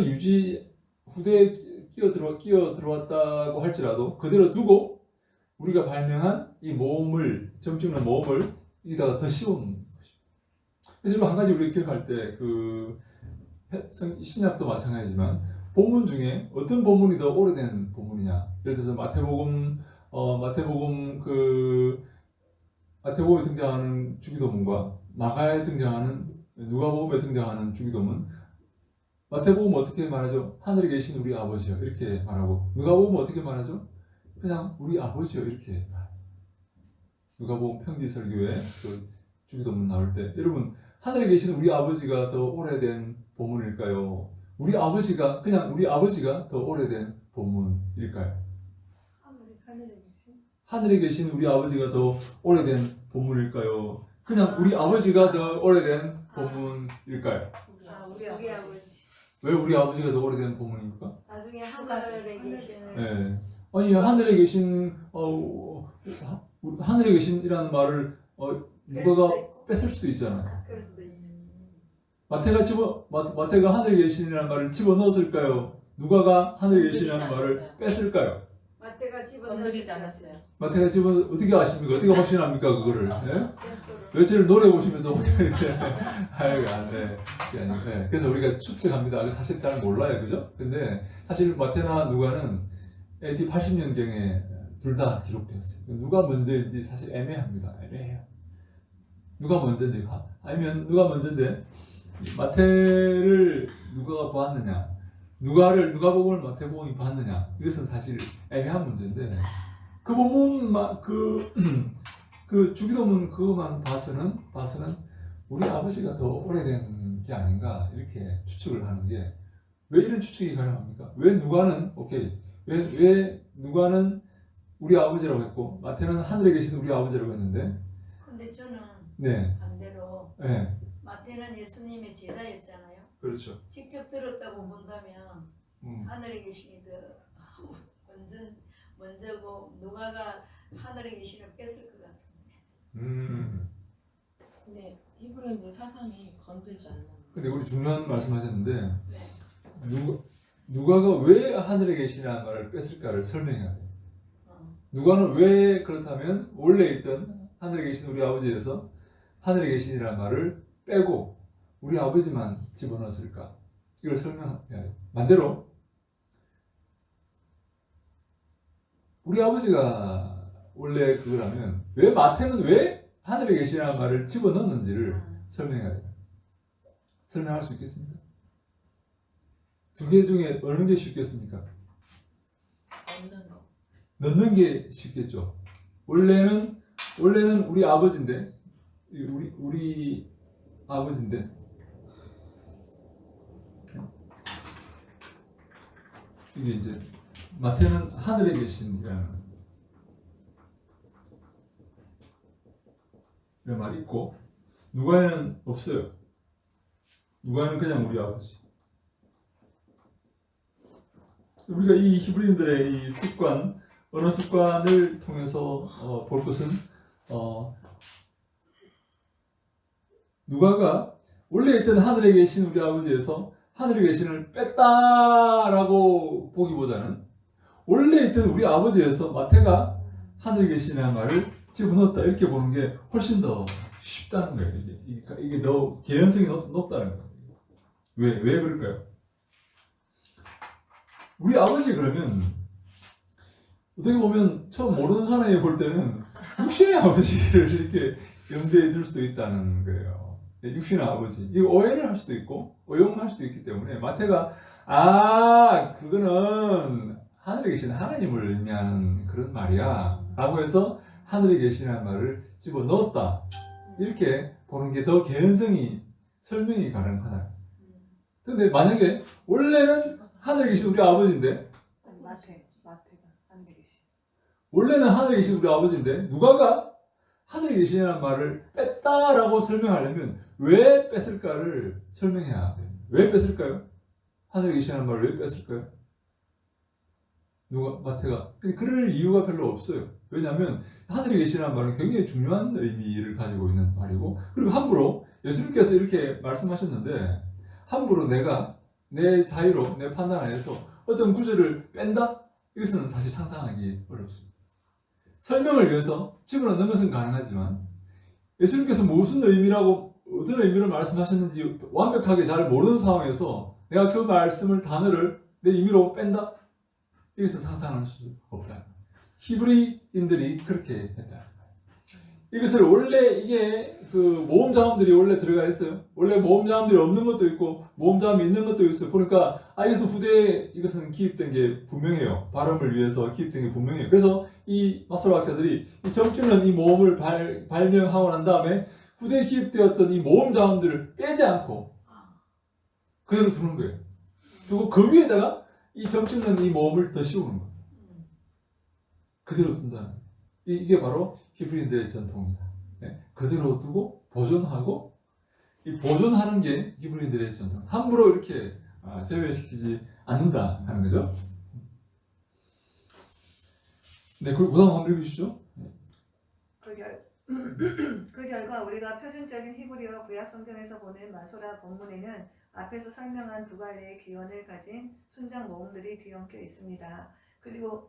Speaker 1: 후대에 끼어 들어왔다고 할지라도 그대로 두고 우리가 발명한 이 모음을, 점 찍는 모음을 여기다가 더 씌운 것입니다. 그래서 한 가지 우리 기억할 때 그 신약도 마찬가지지만 본문 중에 어떤 본문이 더 오래된 본문이냐. 예를 들어서 마태복음에 등장하는 주기도문과 마가에 등장하는 누가복음에 등장하는 주기도문. 마태복음 어떻게 말하죠? 하늘에 계신 우리 아버지요 이렇게 말하고 누가복음 어떻게 말하죠? 그냥 우리 아버지요 이렇게 말해요. 누가복음 평지설교회 그 주기도문 나올 때 여러분 하늘에 계신 우리 아버지가 더 오래된 본문일까요? 우리 아버지가 더 오래된 본문일까요?
Speaker 3: 하늘에 계신
Speaker 1: 하늘에 계신 우리 아버지가 더 오래된 본문일까요? 그냥 우리 아버지가 더 오래된 본문일까요?
Speaker 3: 우리
Speaker 2: 우리 아버지.
Speaker 1: 왜 우리 아버지가 더 오래된 본문입니까?
Speaker 2: 나중에 하늘에 계시는
Speaker 1: 네. 아니 하늘에 계신 하늘에 계신이라는 말을 누가가 뺏을 수도 있잖아요.
Speaker 2: 그럴 수도 있죠.
Speaker 1: 마태가 하늘에 계신이라는 말을 집어넣었을까요? 누가가 하늘에 계신이라는 말을 뺐을까요?
Speaker 2: 마태가
Speaker 4: 건드리지
Speaker 2: 집어넣었을
Speaker 4: 않았어요.
Speaker 1: 마태가 어떻게 아십니까? 어떻게 확신합니까 그거를? 네?
Speaker 2: 것
Speaker 1: 며칠 노래 보시면서 아이고 안돼. 네. 그래서 우리가 추측합니다. 사실 잘 몰라요, 그죠? 근데 사실 마태나 누가는 AD 80년경에 둘 다 기록되었어요. 누가 먼저인지 사실 애매합니다. 애매해요. 누가 먼저인지 아니면 누가 먼저인데 마태를 누가가 보았느냐, 누가복음을 마태복음이 봤느냐 이것은 사실 애매한 문제인데 그 본문 그 주기도문 그것만 봐서는 우리 아버지가 더 오래된 게 아닌가 이렇게 추측을 하는 게 왜 이런 추측이 가능합니까? 왜 누가는 우리 아버지라고 했고 마태는 하늘에 계신 우리 아버지라고 했는데
Speaker 2: 근데 저는
Speaker 1: 네,
Speaker 2: 반대로
Speaker 1: 네,
Speaker 2: 마태는 예수님의 제자였잖아요.
Speaker 1: 그렇죠.
Speaker 2: 직접 들었다고 본다면 하늘에 계시니 더 먼저고 누가가 하늘에 계시는 뺐을 것 같은데.
Speaker 4: 근데 히브리인들 사상이 건들지 않는.
Speaker 1: 근데 우리 중요한 말씀하셨는데
Speaker 2: 네.
Speaker 1: 누가가 왜 하늘에 계시냐는 말을 뺐을까를 설명해야 돼요.
Speaker 2: 어.
Speaker 1: 누가는 왜 그렇다면 원래 있던 하늘에 계신 우리 아버지에서 하늘에 계신이라는 말을 빼고 우리 아버지만 집어넣었을까? 이걸 설명해야 돼요. 반대로 우리 아버지가 원래 그거라면 왜 마태는 왜 하늘에 계시라는 말을 집어넣었는지를 설명해야 돼요. 설명할 수 있겠습니까? 두 개 중에 어느 게 쉽겠습니까?
Speaker 4: 없는 거.
Speaker 1: 넣는 게 쉽겠죠. 원래는 우리 아버지인데 우리 아버지인데 이게 이제 마태는 하늘에 계신이라는 이런 말이 있고 누가에는 없어요. 누가는 그냥 우리 아버지. 우리가 이 히브리인들의 이 습관, 언어 습관을 통해서 볼 것은 누가가 원래 있던 하늘에 계신 우리 아버지에서 하늘에 계신을 뺐다라고 보기보다는 원래 있던 우리 아버지에서 마태가 하늘에 계시는 말을 집어넣었다 이렇게 보는 게 훨씬 더 쉽다는 거예요. 이게 더 개연성이 높다는 거예요. 왜 그럴까요? 우리 아버지 그러면 어떻게 보면 처음 모르는 사람이 볼 때는 육신의 아버지를 이렇게 염두에 둘 수도 있다는 거예요. 육신의 아버지. 이거 오해를 할 수도 있고 오용할 수도 있기 때문에 마태가 그거는 하늘에 계시는 하나님을 의미하는 그런 말이야 라고 해서 하늘에 계시는 말을 집어넣었다 이렇게 보는 게 더 개연성이 설명이 가능하다. 근데 만약에 원래는 하늘에 계신 우리 아버지인데
Speaker 3: 마태가 하늘에 계신
Speaker 1: 원래는 하늘에 계신 우리 아버지인데 누가가 하늘에 계시냐는 말을 뺐다라고 설명하려면 왜 뺐을까를 설명해야 돼요. 왜 뺐을까요? 하늘에 계시냐는 말을 왜 뺐을까요? 마태가. 근데 그럴 이유가 별로 없어요. 왜냐하면 하늘에 계시라는 말은 굉장히 중요한 의미를 가지고 있는 말이고 그리고 함부로 예수님께서 이렇게 말씀하셨는데 함부로 내가 내 자유로 내 판단하에서 어떤 구절을 뺀다? 이것은 사실 상상하기 어렵습니다. 설명을 위해서 집어넣는 것은 가능하지만 예수님께서 무슨 어떤 의미로 말씀하셨는지 완벽하게 잘 모르는 상황에서 내가 그 말씀을 단어를 내 임의로 뺀다? 이것은 상상할 수 없다. 히브리인들이 그렇게 했다. 이것을 원래 이게 그 모험 자음들이 원래 들어가 있어요. 원래 모험 자음들이 없는 것도 있고 모험 자음이 있는 것도 있어요. 보니까 이것도 후대에 이것은 기입된 게 분명해요. 발음을 위해서 기입된 게 분명해요. 그래서 이 마스터 학자들이 이 점찍는 이 모음을 발명하고 난 다음에 후대에 기입되었던 이 모험 자음들을 빼지 않고 그대로 두는 거예요. 두고 그 위에다가 이 점찍는 이 모음을 더 씌우는 거예요. 그대로 둔다는 거예요. 이게 바로 히브리인들의 전통입니다. 네? 그대로 두고 보존하고 이 보존하는 게 히브리인들의 전통. 함부로 이렇게 제외시키지 않는다 하는 거죠. 네, 그 다음 한번 읽으시죠.
Speaker 3: 그 결과 우리가 표준적인 히브리어 구약 성경에서 보는 마소라 본문에는 앞에서 설명한 두 갈래의 기원을 가진 순장 모음들이 뒤엉켜 있습니다. 그리고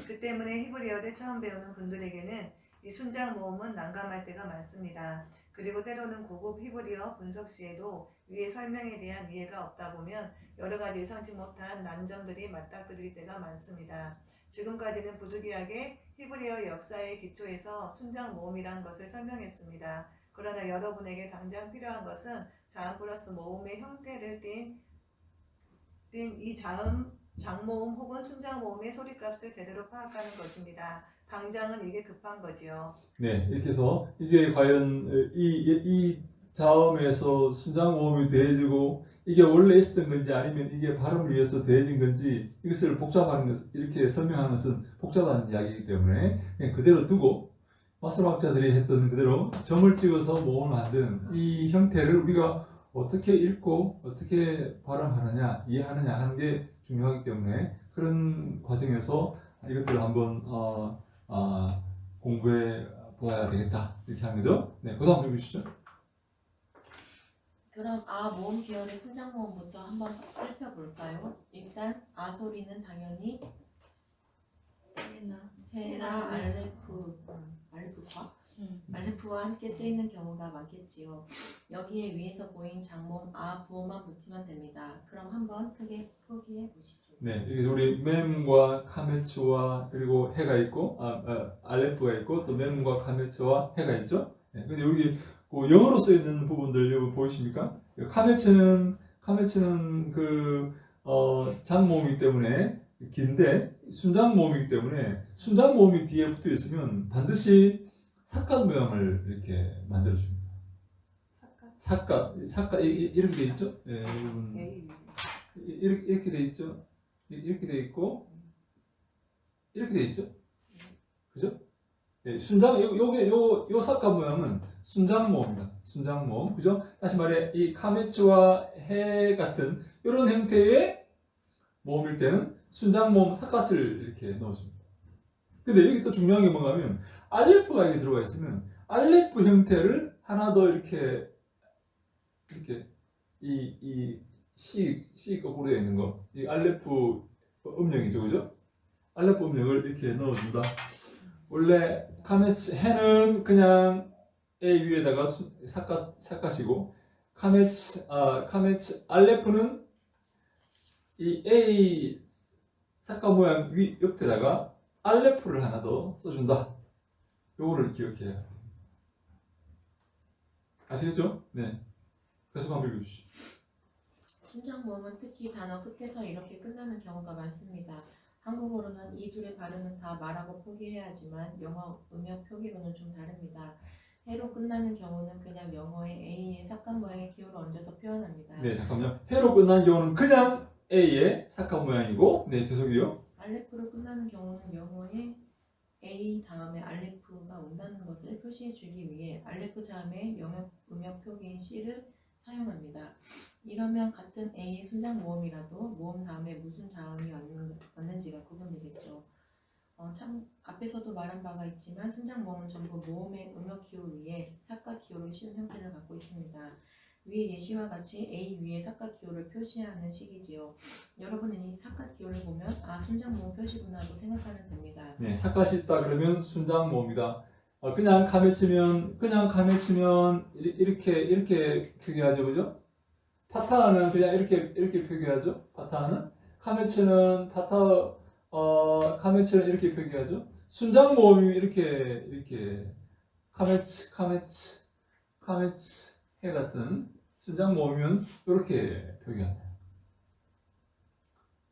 Speaker 3: 그 때문에 히브리어를 처음 배우는 분들에게는 이 순장 모음은 난감할 때가 많습니다. 그리고 때로는 고급 히브리어 분석 시에도 위의 설명에 대한 이해가 없다 보면 여러 가지 예상치 못한 난점들이 맞닥뜨릴 때가 많습니다. 지금까지는 부득이하게 히브리어 역사의 기초에서 순장 모음이란 것을 설명했습니다. 그러나 여러분에게 당장 필요한 것은 자음 플러스 모음의 형태를 띈 이 장모음 혹은 순장모음의 소리값을 제대로 파악하는 것입니다. 당장은 이게 급한 거지요.
Speaker 1: 네, 이렇게 해서 이게 과연 이 자음에서 순장모음이 더해지고 이게 원래 있었던 건지 아니면 이게 발음을 위해서 더해진 건지 이것을 복잡하는 것 이렇게 설명하는 것은 복잡한 이야기이기 때문에 그냥 그대로 두고 마술학자들이 했던 그대로 점을 찍어서 모음을 만드는 이 형태를 우리가 어떻게 읽고 어떻게 발음하느냐 이해하느냐 하는 게 중요하기 때문에 그런 과정에서 이것들을 한번 공부해 보아야 되겠다 이렇게 하는 거죠. 네, 그 다음 읽으시죠.
Speaker 4: 그럼 모음 계열의 순장 모음부터 한번 살펴볼까요? 일단 소리는 당연히 헤나 알레프와 함께 쓰이는 경우가 많겠지요. 여기에 위에서 보인 장모음 부호만 붙이면 됩니다. 그럼 한번 크게 표기해 보시죠.
Speaker 1: 네, 여기 우리 mem과 카메츠와 그리고 해가 있고 알레프가 있고 또 mem과 카메츠와 해가 있죠. 네, 근데 여기 그 영어로 써 있는 부분들 여기 보이십니까? 카메츠는 그 장모음이기 때문에 긴데 순장 모음이기 때문에 순장 모음이 뒤에 붙어 있으면 반드시 삭갓 모양을 이렇게 만들어 줍니다. 삭갓 이렇게 돼 있죠? 예, 이렇게 돼 있죠? 이렇게 돼 있고 이렇게 돼 있죠? 그죠? 예, 순장 요 삭갓 모양은 순장 모음입니다. 순장 모음, 그죠? 다시 말해 이 카메츠와 해 같은 이런 형태의 모음일 때는 순장 모음 삭갓을 이렇게 넣어줍니다. 근데 여기 또 중요한 게 뭔가면 알레프가 여기 들어가 있으면 알레프 형태를 하나 더 이렇게 이 C 거꾸로 되어 있는 거, 이 알레프 음령이죠, 그죠? 알레프 음령을 이렇게 넣어준다. 원래 카메츠 해는 그냥 A 위에다가 삭갓이고 카메츠 알레프는 이 A 삭갓 모양 위 옆에다가 알레프를 하나 더 써준다. 요거를 기억해야 해요. 아시겠죠? 네. 그래서 한번 읽어주시죠.
Speaker 4: 순장 모음은 특히 단어 끝에서 이렇게 끝나는 경우가 많습니다. 한국어로는 이 둘의 발음은 다 말하고 표기해야 하지만 영어 음역 표기로는 좀 다릅니다. 해로 끝나는 경우는 그냥 영어의 A의 삭갓 모양의 기호를 얹어서 표현합니다.
Speaker 1: 네, 잠깐만요. 해로 끝난 경우는 그냥 A의 삭갓 모양이고, 네, 계속이요.
Speaker 4: 알레프로 끝나는 경우는 영어의 A 다음에 알레프가 온다는 것을 표시해 주기 위해 알레프 다음에 영어 음역 표기인 C를 사용합니다. 이러면 같은 A의 순장 모음이라도 모음 다음에 무슨 자음이 왔는지가 구분되겠죠. 참 앞에서도 말한 바가 있지만 순장 모음은 전부 모음의 음역 기호 위에 삭갓 기호를 씌운 형태를 갖고 있습니다. 위의 예시와 같이 A 위에 삭갓 기호를 표시하는 식이지요. 여러분은 이 삭갓 기호를 보면 순장 모음 표시구나 하고 생각하면 됩니다.
Speaker 1: 네, 삭갓이 있다 그러면 순장 모음이다. 그냥 카메치면 이렇게 표기하죠, 그죠? 파타는 그냥 이렇게 표기하죠. 파타는 카메치는 이렇게 표기하죠. 순장 모음이 이렇게 카메치 해 같은 순장 모음은 이렇게 표기한다.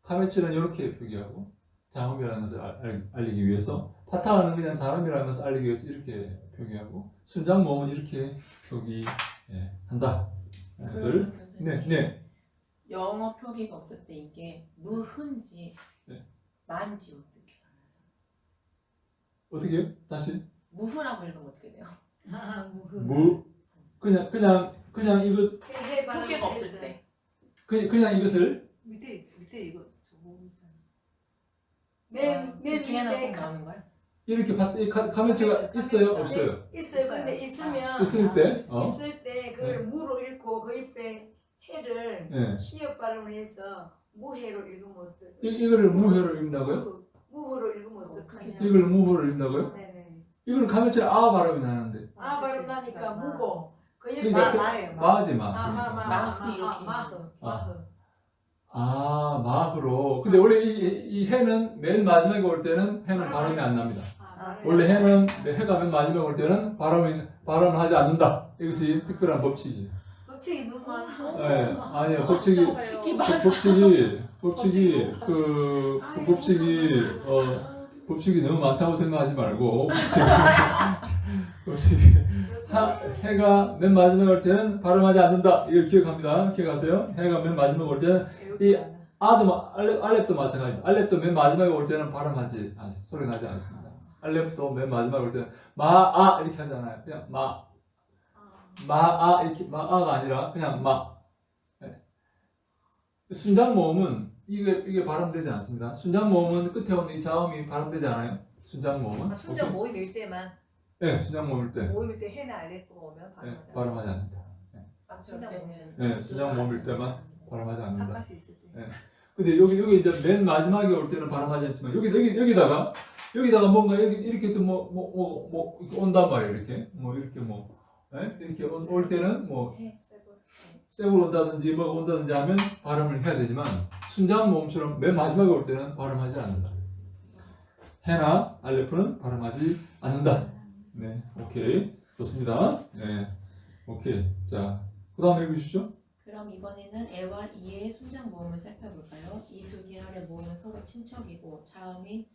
Speaker 1: 카메치는 이렇게 표기하고 장음이라는 것을 알리기 위해서, 파타는 그냥 다름이라는 것을 알리기 위해서 이렇게 표기하고, 순장 모음은 이렇게 표기한다. 것을
Speaker 4: 그러면 교수님,
Speaker 1: 네.
Speaker 4: 영어 표기가 없을 때 이게 무흔지
Speaker 1: 네.
Speaker 4: 만지 어떻게 알아요?
Speaker 1: 어떻게요? 다시
Speaker 4: 무흐라고 읽으면 어떻게 돼요?
Speaker 1: 그냥 이거
Speaker 4: 표기가 없을 때.
Speaker 1: 그냥 이것을
Speaker 3: 밑에 이거 저거 있잖아.
Speaker 2: 맨
Speaker 4: 둘 중에 하나 꼭
Speaker 2: 밑에
Speaker 4: 나오는 거야?
Speaker 1: 이렇게 카메치가 있어요, 없어요?
Speaker 2: 있어요. 근데 있으면
Speaker 1: 있을 때,
Speaker 2: 있을 때 그걸 무로 읽고 그 옆에 해를
Speaker 1: 네.
Speaker 2: 시옷 발음을 해서 무해로 읽으면 어떡해?
Speaker 1: 이거를 무효로 읽는다고요?
Speaker 2: 무호로 읽으면 어떡하냐?
Speaker 1: 이걸 무효로 읽는다고요?
Speaker 2: 네네.
Speaker 1: 이거는 카메치는 아 발음이 나는데.
Speaker 2: 아 발음 나니까 무고. 그 옆에
Speaker 1: 그러니까
Speaker 3: 마예요.
Speaker 1: 마지 마.
Speaker 4: 마흐 이렇게
Speaker 2: 마흐.
Speaker 1: 마흐로. 근데 원래 이 해는 맨 마지막에 올 때는 해는 발음이 안 납니다.
Speaker 2: 아,
Speaker 1: 원래 해는 해가 맨 마지막에 올 때는 발음을 하지 않는다. 이것이 특별한 법칙이에요.
Speaker 2: 법칙이 너무 많아.
Speaker 1: 네, 아니요, 법칙이 그 법칙이 너무 많다고 생각하지 말고, 해가 맨 마지막에 올 때는 발음하지 않는다. 이걸 기억합니다. 기억하세요? 해가 맨 마지막에 올 때는 이 알렙도 마찬가지입니다. 알렙도 맨 마지막에 올 때는 발음하지 않습니다. 소리 나지 않습니다. 알렙도 맨 마지막에 올 때는 마아 이렇게 하잖아요. 그냥 마아 이렇게 마아가 아니라 그냥 마. 네. 순장 모음은 이게 발음되지 않습니다. 순장 모음은 끝에 오는 이 자음이 발음되지 않아요. 순장 모음은.
Speaker 3: 순장 모임일 때만.
Speaker 1: 네, 순장 모음일 때.
Speaker 3: 모임일 때 해나 알레프가 오면
Speaker 1: 네, 발음하지 않는다.
Speaker 4: 앞설 때는
Speaker 1: 네, 순장 모음일 때만 발음하지 않는다.
Speaker 3: 사카시 있을 때.
Speaker 1: 네. 근데 여기 이제 맨 마지막에 올 때는 발음하지 않지만 여기다가 뭔가 이렇게 또 뭐 온단 말이에요. 이렇게 이렇게 올 때는 뭐 셉으로 온다든지 뭐 온다든지 하면 발음을 해야 되지만, 순장 모음처럼 맨 마지막에 올 때는 발음하지 않는다. 해나 알레프는 발음하지 않는다. 네, 오케이, 좋습니다. 네, 오케이. 자, 그 다음 읽으시죠.
Speaker 4: 그럼 이번에는 애와 이의 순장 모음을 살펴볼까요? 이 두 계열의 모음은 서로 친척이고 자음인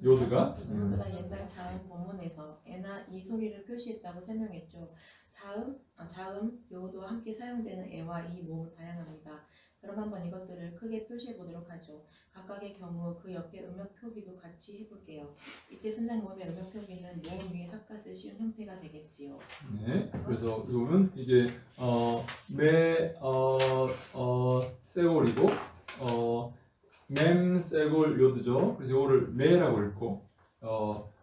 Speaker 1: 요드가
Speaker 4: 누구보다 옛날 자음 본문에서 애나 이 소리를 표시했다고 설명했죠. 자음, 요도와 함께 사용되는 애와 이 모음은 다양합니다. 그럼 한번 이것들을 크게 표시해 보도록 하죠. 각각의 경우 그 옆에 음역 표기도 같이 해볼게요. 이때 순장 모음의 음역 표기는 모음 위에 삿갓을 씌운 형태가 되겠지요.
Speaker 1: 네, 그래서 이거는 이게 세골이고 맴 세골 요드죠. 그래서 이거를 메라고 읽고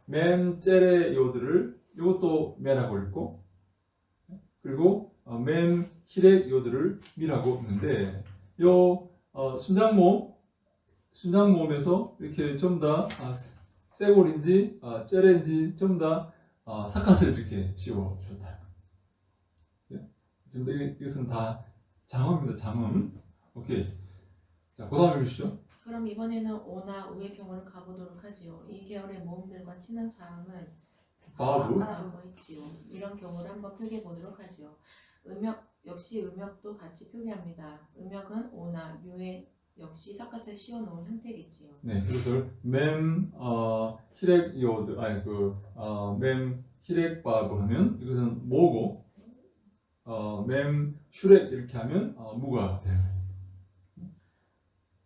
Speaker 1: 맴 째레 요드를 이것도 메라고 읽고, 그리고 맴 히렉 요드를 미라고 읽는데, 요 순장 모음에서 이렇게 좀 더 세골인지 째레인지 좀 더 삿갓을 이렇게 씌워 줬다. 지금 이것은 다 장음입니다. 장음. 오케이. 자, 그 다음 읽으시죠.
Speaker 4: 그럼 이번에는 오나 우의 경우를 가보도록 하지요. 이 계열의 모음들과 친한 자음은
Speaker 1: 바브.
Speaker 4: 라고 했지요. 이런 경우를 한번 표기해 보도록 하지요. 역시 음역도 같이 표기합니다. 음역은 오나 유에 역시 삿갓을 씌워놓은 형태겠지요.
Speaker 1: 네, 이것을 맴 히렉 요드 맴 히렉 바브 하면 이것은 모고, 맴 슈렉 이렇게 하면 무가 되는 거예요.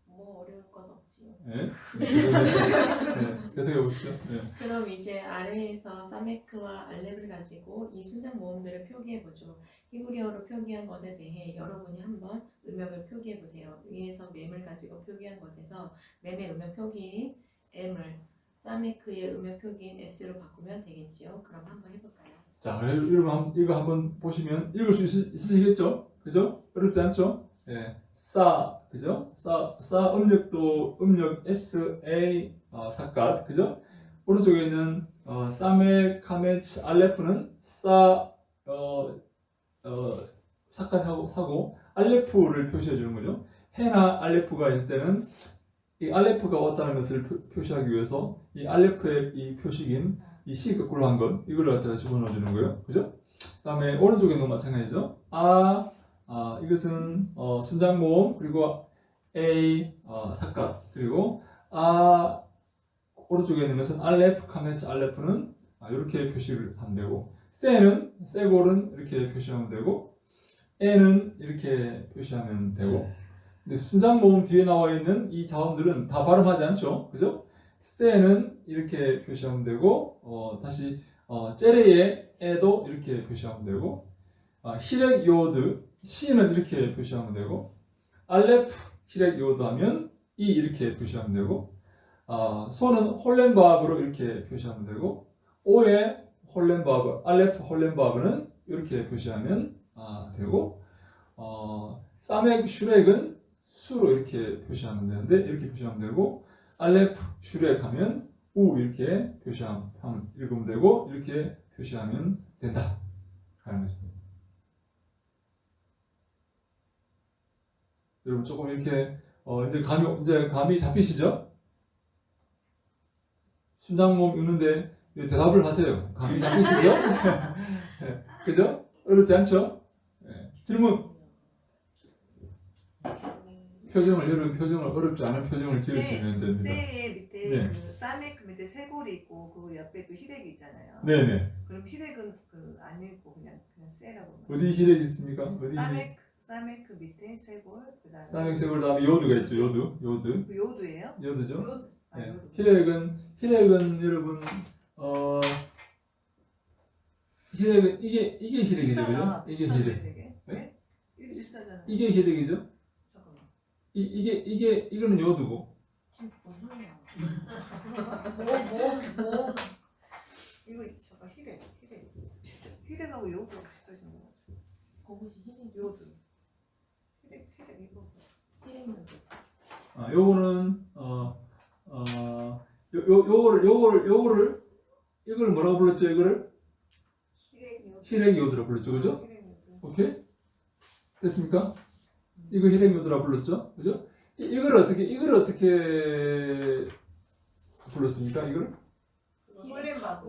Speaker 4: 뭐 어려울 것 없지요.
Speaker 1: 네, 계속해 보시죠. 네.
Speaker 4: 그럼 이제 아래에서 사메크와 알렙을 가지고 이 순장 모음들을 표기해 보죠. 히브리어로 표기한 것에 대해 여러분이 한번 음역을 표기해 보세요. 위에서 맴을 가지고 표기한 것에서 맴의 음역 표기인 M을 사메크의 음역 표기인 S로 바꾸면 되겠지요. 그럼 한번 해볼까요?
Speaker 1: 자, 이거 한번 보시면 읽을 수 있으시겠죠? 그죠? 어렵지 않죠? 네. 그죠? 음력도 음력 S A 삿갓, 그죠? 오른쪽에 있는 사메, 카메츠, 알레프는 사고 알레프를 표시해 주는 거죠. 해나 알레프가 있을 때는 이 알레프가 왔다는 것을 표시하기 위해서 이 알레프의 이 표식인 이 시 거꾸로 한 것 이걸 갖다가 집어넣어 주는 거예요. 그죠? 그다음에 오른쪽에도 마찬가지죠. 이것은 순장 모음 그리고 A 삭갓 그리고 오른쪽에 있는 것은 알레프 카메츠 알레프는 이렇게 표시를 하면 되고 세는 세골은 이렇게 표시하면 되고 N은 이렇게 표시하면 되고 근데 순장 모음 뒤에 나와 있는 이 자음들은 다 발음하지 않죠. 그죠? 세는 이렇게 표시하면 되고 다시 째레의 에도 이렇게 표시하면 되고 히렉 요드 C는 이렇게 표시하면 되고 알레프 히렉 요드 하면 이 이렇게 표시하면 되고 소는 홀렌바브로 이렇게 표시하면 되고 오의 홀렌바브 알레프 홀렌바브는 이렇게 표시하면 되고 사맥 슈렉은 수로 이렇게 표시하면 되는데 이렇게 표시하면 되고 알레프 슈렉 하면 우 이렇게 표시하면 읽으면 되고 이렇게 표시하면 된다 하는 거죠. 여러분 조금 이렇게 이제 감이 잡히시죠? 순장모음 읽는데 대답을 하세요. 감이 잡히시죠? 네, 그죠? 어렵지 않죠? 네. 질문. 여러분 표정을 어렵지 않은 표정을 지으시면 됩니다.
Speaker 3: 세의 밑에
Speaker 1: 네.
Speaker 3: 그 사메크 밑에 세골이 있고 그 옆에 또 히렉이 있잖아요.
Speaker 1: 네네.
Speaker 3: 그럼 히렉은 안 읽고 그냥 세라고.
Speaker 1: 어디 히렉 있습니까? 어디 히렉?
Speaker 3: 사메크 밑에 세골 그다음에
Speaker 1: 사맥 세골 다음에 요드가 있죠. 요드.
Speaker 3: 그 요드예요?
Speaker 1: 요드죠. 네.
Speaker 3: 요드.
Speaker 1: 히렉은 여러분 히렉은 이게 히렉이죠, 그죠? 이게 히렉.
Speaker 3: 네? 이게 비슷하잖아요.
Speaker 1: 이게 히렉이죠.
Speaker 3: 잠깐만.
Speaker 1: 이거는 요드고.
Speaker 4: 지금 무슨 소리야?
Speaker 2: 뭐
Speaker 3: 이거 잠깐 히렉. 히렉하고 요드가 비슷하신 거 같아요.
Speaker 4: 그것이 히링
Speaker 3: 요드. 히렉 이거.
Speaker 4: 히링은
Speaker 1: 요거는 요거를 이걸 뭐라고 불렀죠? 이거를 히렉 요드라고 불렀죠, 그죠?
Speaker 3: 히렉 요드.
Speaker 1: 오케이? 됐습니까? 이거 히렉 요드라고 불렀죠, 그죠? 이걸 어떻게 불렀습니까? 이걸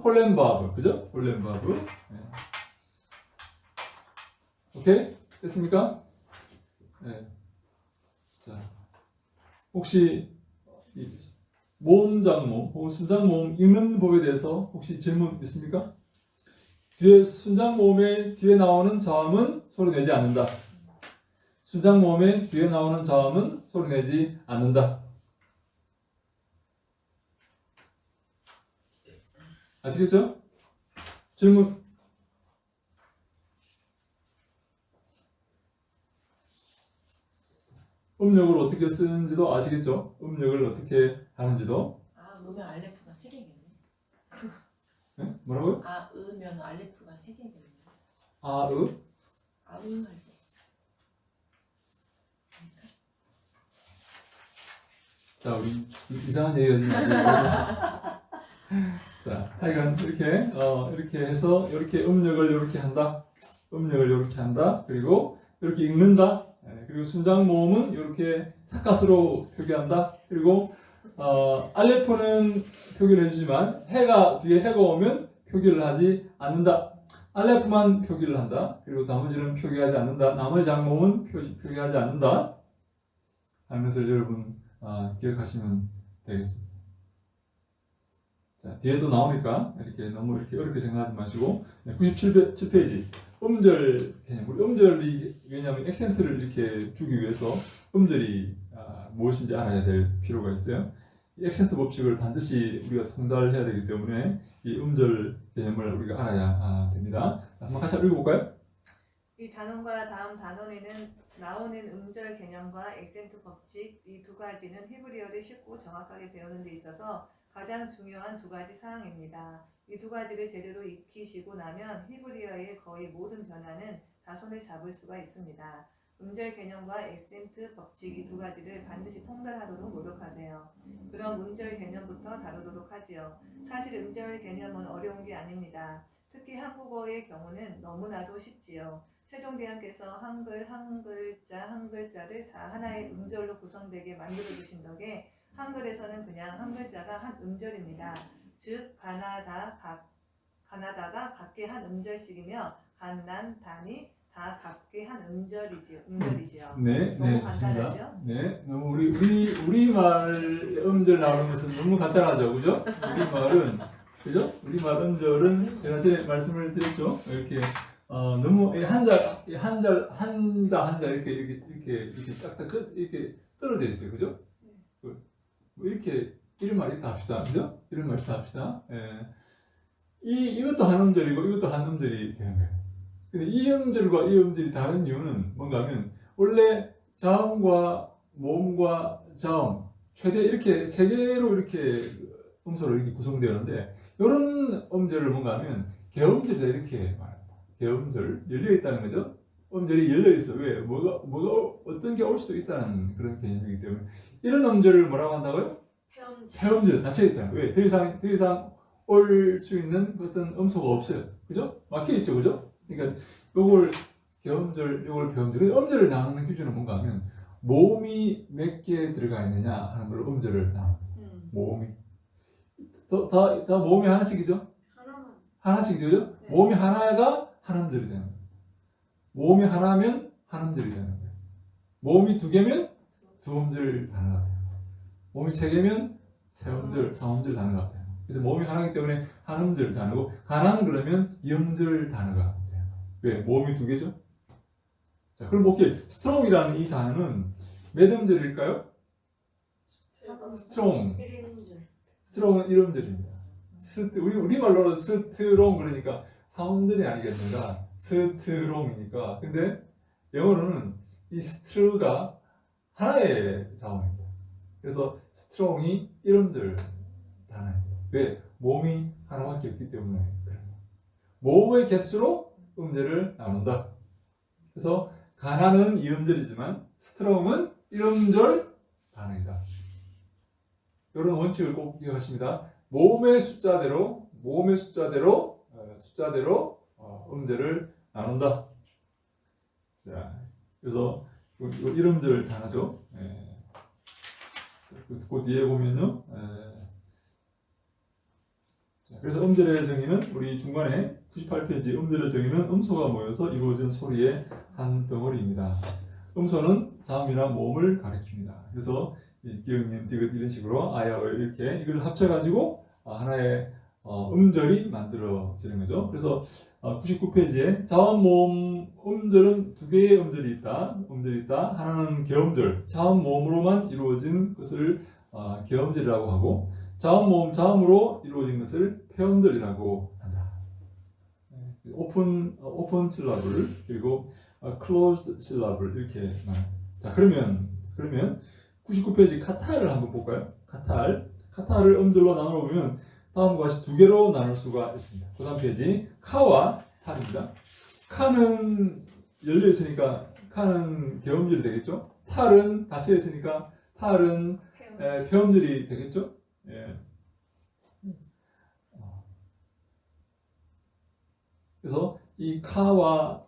Speaker 1: 홀렌바브, 그죠? 홀렌바브. 네. 오케이? 됐습니까? 네. 자, 혹시 이 모음장모음 혹은 순장모음 읽는 법에 대해서 혹시 질문 있습니까? 뒤에 순장모음의 뒤에 나오는 자음은 소리 내지 않는다. 순장모음의 뒤에 나오는 자음은 소리 내지 않는다. 아시겠죠? 질문. 음력을 어떻게 쓰는지도 아시겠죠? 음력을 어떻게 하는지도.
Speaker 4: 으면 알레프가 세 개겠네.
Speaker 1: 네? 뭐라고요?
Speaker 4: 으면 알레프가 세 개겠네.
Speaker 1: 으?
Speaker 4: 아으 할 때.
Speaker 1: 자, 우리 이상한 얘기 하지 마시고. 자, 하여간 이렇게 해서 이렇게 음력을 이렇게 한다. 음력을 이렇게 한다. 그리고 이렇게 읽는다. 그리고 순장 모음은 이렇게 삭갓으로 표기한다. 그리고 알레프는 표기를 해주지만 뒤에 해가 오면 표기를 하지 않는다. 알레프만 표기를 한다. 그리고 나머지는 표기하지 않는다. 나머지 장모음은 표기하지 않는다. 하는 것을 여러분 기억하시면 되겠습니다. 자, 뒤에도 나오니까 너무 어렵게 생각하지 마시고 97페이지 음절 개념. 우리 음절이 왜냐하면 액센트를 이렇게 주기 위해서 음절이 무엇인지 알아야 될 필요가 있어요. 이 액센트 법칙을 반드시 우리가 통달해야 되기 때문에 이 음절 개념을 우리가 알아야 됩니다. 한번 같이 읽어볼까요?
Speaker 3: 이 단원과 다음 단원에는 나오는 음절 개념과 액센트 법칙 이 두 가지는 히브리어를 쉽고 정확하게 배우는 데 있어서 가장 중요한 두 가지 사항입니다. 이 두 가지를 제대로 익히시고 나면 히브리어의 거의 모든 변화는 다 손에 잡을 수가 있습니다. 음절 개념과 액센트 법칙 이 두 가지를 반드시 통달하도록 노력하세요. 그럼 음절 개념부터 다루도록 하지요. 사실 음절 개념은 어려운 게 아닙니다. 특히 한국어의 경우는 너무나도 쉽지요. 세종대왕께서 한글 한 글자를 다 하나의 음절로 구성되게 만들어 주신 덕에 한글에서는 그냥 한 글자가 한 음절입니다. 즉 가나다가 각기 한 음절씩이며 간난, 단이 다 각기 한 음절이지요.
Speaker 1: 네,
Speaker 3: 너무
Speaker 1: 네,
Speaker 3: 간단하죠?
Speaker 1: 좋습니다. 네, 너무 우리말 음절 나오는 것은 너무 간단하죠, 그죠? 우리말은 그죠? 우리말 음절은 제가 전에 말씀을 드렸죠. 이렇게 너무 한자 이렇게 딱딱 이렇게 떨어져 있어요, 그죠? 뭐 이렇게 이런 말 이렇게 합시다, 그죠? 이런 말 이렇게 합시다. 예. 이것도 한 음절이고 이것도 한 음절이 되는 거예요. 근데 이 음절과 이 음절이 다른 이유는 뭔가 하면 원래 자음과 모음과 자음 최대 이렇게 세 개로 이렇게 음소로 이렇게 구성되었는데 이런 음절을 뭔가 하면 개음절이다 이렇게 말합니다. 개음절 열려 있다는 거죠. 음절이 열려 있어. 왜? 뭐가 어떤 게 올 수도 있다는 그런 개념이기 때문에 이런 음절을 뭐라고 한다고요? 폐음절 닫혀 있다. 왜? 더 이상 올 수 있는 어떤 음소가 없어요. 그죠? 막혀 있죠, 그죠? 그러니까 요걸 개음절, 요걸 폐음절. 음절을 나누는 기준은 뭔가 하면 모음이 몇 개 들어가 있느냐 하는 걸로 음절을 나눕니다. 모음이 다 모음이 하나씩이죠? 하나씩이죠, 그죠?
Speaker 2: 네.
Speaker 1: 모음이 하나가 한 음절이 되는 거예요. 모음이 하나면 한 음절이 되는 거예요. 모음이 두 개면 두 음절 단어가 돼요. 모음이 세 개면 세 음절, 3음절 단어가 돼요. 그래서 모음이 하나이기 때문에 한 음절 단어고 가난 그러면 2음절 단어가 돼요. 왜? 모음이 두 개죠? 자, 그럼 오케이. 스트롱이라는 이 단어는 몇 음절일까요? 스트롱.
Speaker 2: 1인줄.
Speaker 1: 스트롱은 1음절입니다. 우리말로는 스트롱 그러니까 3음절이 아니겠는가? 스트롱이니까. 근데 영어로는 이 스트가 하나의 자음입니다. 그래서 스트롱이 1음절 단어입니다. 왜? 모음이 하나밖에 없기 때문에 그래요. 모음의 개수로 음절을 나눈다. 그래서 가난은 2음절이지만 스트롱은 1음절 단어이다. 이런 원칙을 꼭 기억하십니다. 모음의 숫자대로 음절을 나눈다. 자, 그래서 이 1음절 단어죠. 그 뒤에 보면요. 그래서 음절의 정의는 우리 중간에 98페이지 음절의 정의는 음소가 모여서 이루어진 소리의 한 덩어리입니다. 음소는 자음이나 모음을 가리킵니다. 그래서 기역님, 디귿 이런 식으로 아야을 이렇게 이걸 합쳐가지고 하나의 음절이 만들어지는 거죠. 그래서 99페이지에 자음, 모음, 음절은 두 개의 음절이 있다. 하나는 개음절, 자음, 모음으로만 이루어진 것을 개음절이라고 하고 자음, 모음, 자음으로 이루어진 것을 폐음절이라고 한다. 오픈 실라블 그리고 closed 실라블 이렇게 말합니다. 자, 그러면 99페이지 카타를 한번 볼까요? 카타를 음절로 나누어 보면 다음과 같이 두 개로 나눌 수가 있습니다. 그 다음 페이지 카와 탈입니다. 카는 열려 있으니까 카는 개음절이 되겠죠. 탈은 닫혀 있으니까 탈은 폐음절이 되겠죠. 예. 그래서 이 카와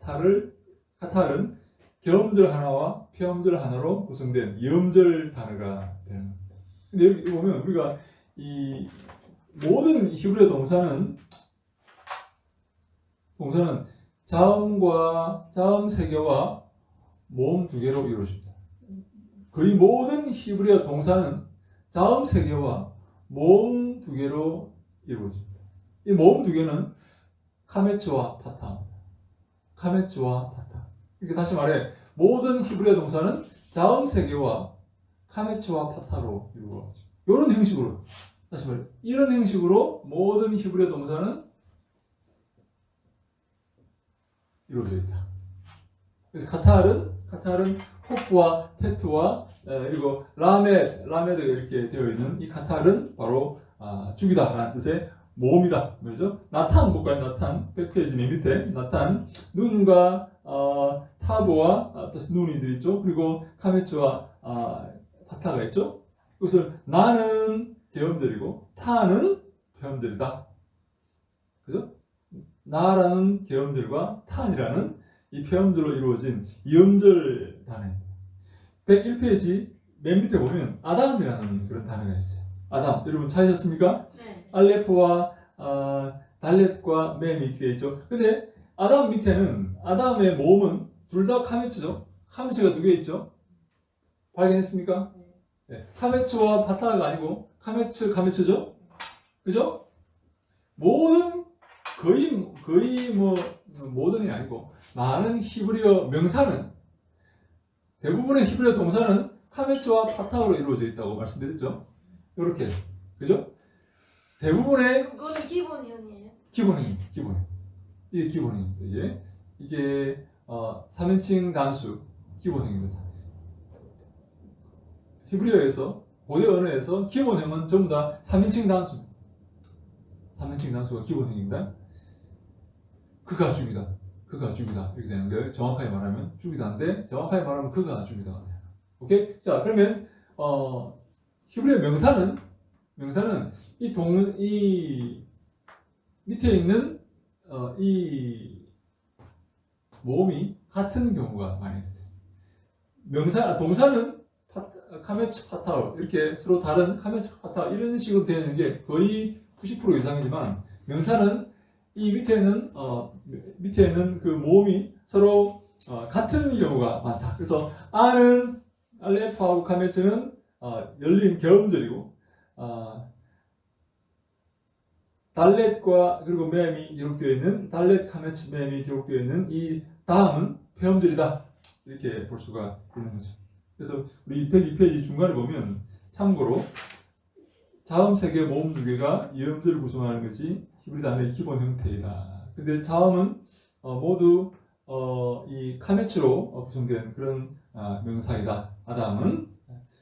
Speaker 1: 카탈은 개음절 하나와 폐음절 하나로 구성된 이음절 단어가 되는 겁니다. 근데 여기 보면 우리가 이 모든 히브리어 동사는 자음 세 개와 모음 두 개로 이루어집니다. 거의 모든 히브리어 동사는 자음 세 개와 모음 두 개로 이루어집니다. 이 모음 두 개는 카메츠와 파타입니다. 이렇게 다시 말해 모든 히브리어 동사는 자음 세 개와 카메츠와 파타로 이루어집니다. 이런 형식으로 다시 말해 이런 형식으로 모든 히브리어 동사는 이루어져 있다. 그래서 카탈은 호프와 테트와 그리고 라메드가 이렇게 되어 있는 이 카탈은 바로 죽이다라는 뜻의 모음이다. 뭐죠? 나탄 볼까요? 나탄 100페이지 맨 밑에 나탄 눈과 타보와 눈이들 있죠. 그리고 카메츠와 파타가 있죠. 이것을 나는 계엄절이고 타는 배엄절이다. 그죠? 나라는 계엄절과 탄이라는 이 폐음절로 이루어진 이음절 단어입니다. 101페이지 맨 밑에 보면 아담이라는 그런 단어가 있어요. 아담, 여러분 찾으셨습니까?
Speaker 2: 네.
Speaker 1: 알레프와 달렛과 mem이 되어 있죠. 근데 아담 밑에는 아담의 모음은 둘 다 카메츠죠. 카메츠가 두 개 있죠. 발견했습니까? 네. 카메츠와 파타가 아니고 카메츠죠. 그죠? 모든 거의 뭐 모든이 아니고 많은 히브리어 명사는 대부분의 히브리어 동사는 카메츠와 파타로 이루어져 있다고 말씀드렸죠. 이렇게 그죠? 대부분의
Speaker 2: 그거는 기본형이에요.
Speaker 1: 기본형 이게 기본형입니다. 이게 3인칭 단수 기본형입니다. 히브리어에서 고대 언어에서 기본형은 전부 다 3인칭 단수입니다. 3인칭 단수가 기본형입니다. 그가 죽이다. 이렇게 되는 거예요. 정확하게 말하면 죽이다인데 정확하게 말하면 그가 죽이다. 오케이? 자, 그러면 히브리어 명사는 이 밑에 있는 이 모음이 같은 경우가 많이 있어요. 동사는 카메츠 파타올 이렇게 서로 다른 카메츠 파타올 이런 식으로 되어 있는 게 거의 90% 이상이지만 명사는 이 밑에는 그 모음이 서로 같은 경우가 많다. 그래서 알레프하고 카메츠는 열린 계엄절이고 달렛과 그리고 mem이 기록되어 있는 달렛 카메츠 mem이 기록되어 있는 이 다음은 폐음절이다. 이렇게 볼 수가 있는 거죠. 그래서 우리 102페이지 중간에 보면 참고로 자음 3개, 모음 2개가 이음절을 구성하는 것이 히브리 단어의 기본 형태이다. 근데 자음은 모두 이 카메츠로 구성된 그런 명사이다. 아담은.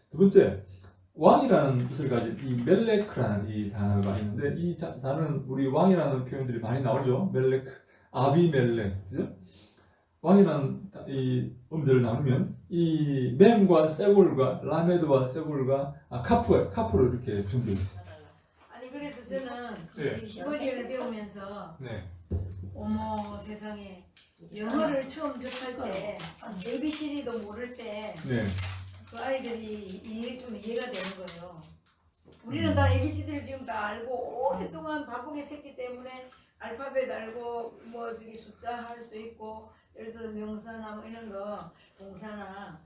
Speaker 1: 두 번째, 왕이라는 뜻을 가진 이 멜레크라는 이 단어가 있는데 이 단어는 우리 왕이라는 표현들이 많이 나오죠. 멜레크, 아비멜렉, 그죠? 왕이라는 이 음절을 나누면 이 mem과 세골과 라메드와 세골과 카프로 이렇게 구성되어 있어요.
Speaker 2: 아니 그래서 저는
Speaker 1: 네.
Speaker 2: 이 히브리어를 배우면서
Speaker 1: 네.
Speaker 2: 어머 세상에 영어를 처음 접할 때 ABCD도 모를 때 그
Speaker 1: 네.
Speaker 2: 아이들이 이해가 되는 거예요. 우리는 다 ABCD를 지금 다 알고 오랫동안 바꾸게 했기 때문에 알파벳 알고 뭐 저기 숫자 할 수 있고 예를 들어 명사나 뭐 이런 거 동사나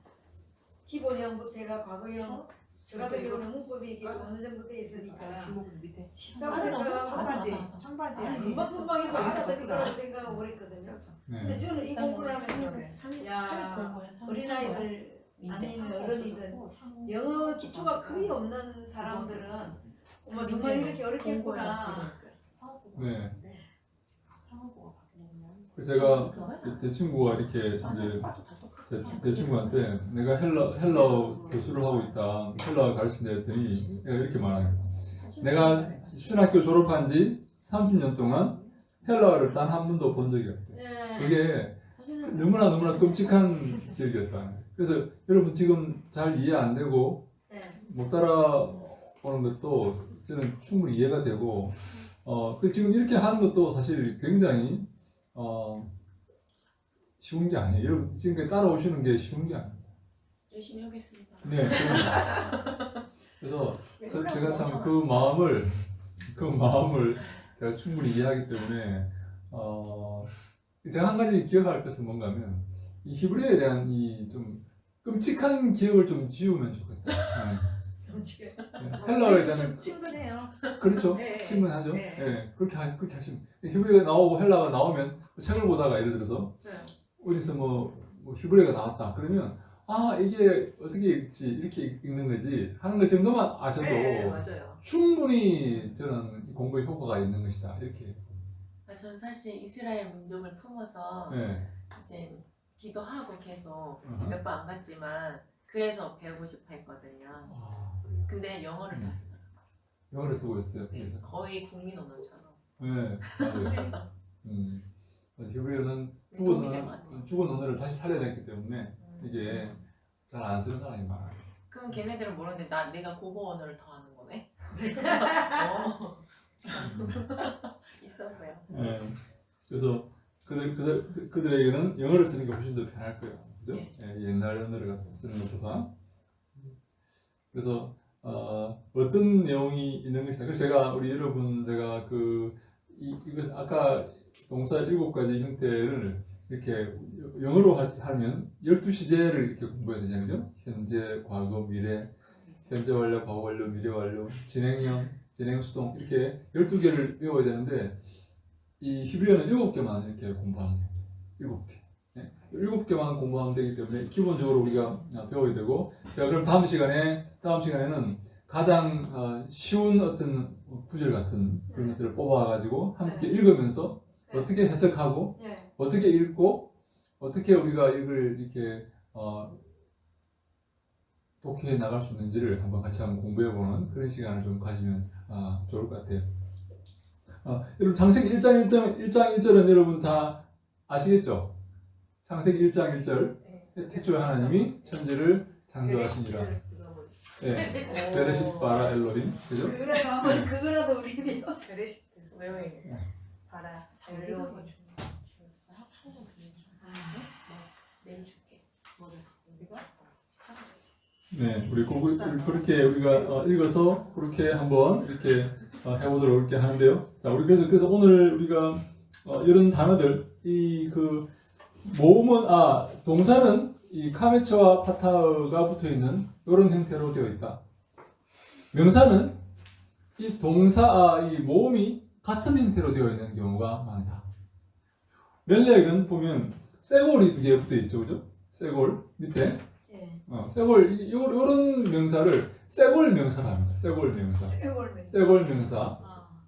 Speaker 2: 기본형부터 해가 과거형 저 같은 경우는 문법이 이게 어느 정도 돼 있으니까
Speaker 3: 밑에
Speaker 2: 쉽다고 생각하고
Speaker 3: 청바지
Speaker 2: 금방 해도 알아듣을 거라고 생각하고 그랬거든요. 근데
Speaker 1: 네.
Speaker 2: 저는 이 공부를 하면서 야 어린아이들 아니면 어른이든 영어 기초가 거의 없는 사람들은 어머 정말 이렇게 어렵게 했구나.
Speaker 1: 네. 제가 제 친구가 이렇게 이제 제 친구한테 내가 헬러 교수를 하고 있다. 헬러 가르친다 했더니 내가 이렇게 말하는 거야. 내가 신학교 졸업한 지 30년 동안 헬러를 단 한 번도 본 적이 없대.
Speaker 2: 네.
Speaker 1: 그게 너무나 끔찍한 기억이었다. 그래서 여러분 지금 잘 이해 안 되고
Speaker 2: 네.
Speaker 1: 못 따라오는 것도 저는 충분히 이해가 되고 그 지금 이렇게 하는 것도 사실 굉장히 쉬운 게 아니에요. 여러분 지금 따라오시는 게 쉬운 게 아닙니다.
Speaker 4: 열심히 하겠습니다.
Speaker 1: 네. 그래서 제가 참 그 마음을 제가 충분히 이해하기 때문에 제가 한 가지 기억할 것은 뭔가하면 이 히브리어에 대한 이 좀 끔찍한 기억을 좀 지우면 좋겠다. 네. 헬라어에 대한
Speaker 3: 친근해요.
Speaker 1: 그렇죠.
Speaker 3: 네.
Speaker 1: 친근하죠.
Speaker 3: 네.
Speaker 1: 네. 그렇게 하시면 히브리어가 나오고 헬라가 나오면 책을 보다가 예를 들어서
Speaker 3: 네.
Speaker 1: 어디서 뭐 히브리어가 나왔다 그러면 이게 어떻게 읽지 이렇게 읽는 거지 하는 것 정도만 아셔도
Speaker 3: 네, 맞아요.
Speaker 1: 충분히 저는 공부에 효과가 있는 것이다 이렇게.
Speaker 4: 저는 사실 이스라엘 민족을 품어서
Speaker 1: 네.
Speaker 4: 이제 기도하고 계속
Speaker 1: 어허.
Speaker 4: 몇 번 안 갔지만 그래서 배우고 싶어 했거든요.
Speaker 1: 그래요.
Speaker 4: 근데 영어를 다 쓰더라고요.
Speaker 1: 영어를 쓰고 있어요.
Speaker 4: 네,
Speaker 1: 그래서.
Speaker 4: 거의 국민 언어처럼.
Speaker 1: 네, 맞아요. 히브리어는
Speaker 4: 도움이 될것 같아요.
Speaker 1: 죽은 언어를 다시 살려냈기 때문에 이게 잘 안 쓰는 사람이 많아요.
Speaker 4: 그럼 걔네들은 모르는데 내가 고고 언어를 더 하는 거네? 있어 보여.
Speaker 1: 네. 그래서 그들에게는 영어를 쓰는 게 훨씬 더 편할 거예요. 그죠?
Speaker 4: 네.
Speaker 1: 예, 옛날 언어를 쓰는 것보다. 그래서 어떤 내용이 있는 것이다. 그래서 제가 이것 아까 동사 7가지 형태를 이렇게 영어로 하면 12시제를 이렇게 공부해야 되잖아요. 그죠? 현재, 과거, 미래, 현재 완료, 과거 완료, 미래 완료, 진행형, 진행 수동 이렇게 12개를 외워야 되는데 이 히브리어는 7개만 이렇게 공부하면 돼요. 7개. 네? 7개만 공부하면 되기 때문에 기본적으로 우리가 배워야 되고 제가 그럼 다음 시간에는 가장 쉬운 어떤 구절 같은 그런 것들을 뽑아가지고 함께 읽으면서
Speaker 2: 네.
Speaker 1: 어떻게 해석하고
Speaker 2: 예.
Speaker 1: 어떻게 읽고 어떻게 우리가 이걸 이렇게 독해해 나갈 수 있는지를 같이 한번 공부해보는 그런 시간을 좀 가지면 좋을 것 같아요. 여러분 창세기 1장 1절은 여러분 다 아시겠죠? 창세기 1장 1절 태초에 하나님이 천지를 창조하시니라. 네, 베레시트 바라 엘로힘, 그죠?
Speaker 2: 그래도 한번 그거라도 우리 배워.
Speaker 3: 베레시트
Speaker 4: 외워야겠네.
Speaker 3: 봐라.
Speaker 2: 어디가 뭐
Speaker 4: 항상 내일 줄게. 뭐를?
Speaker 3: 이거?
Speaker 1: 네, 우리 그렇게 우리가 읽어서 그렇게 한번 이렇게 해보도록 이렇게 하는데요. 자, 우리 그래서 오늘 우리가 이런 단어들 모음은 동사는 이 카메츠와 파타가 붙어 있는 이런 형태로 되어 있다. 명사는 이 이 모음이 같은 형태로 되어 있는 경우가 많다. 멜렉은 보면 쇠골이 2개 붙어 있죠, 그죠? 쇠골 밑에.
Speaker 2: 예.
Speaker 1: 쇠골 이런 명사를 쇠골 명사라 합니다. 쇠골 명사. 쇠골 명사.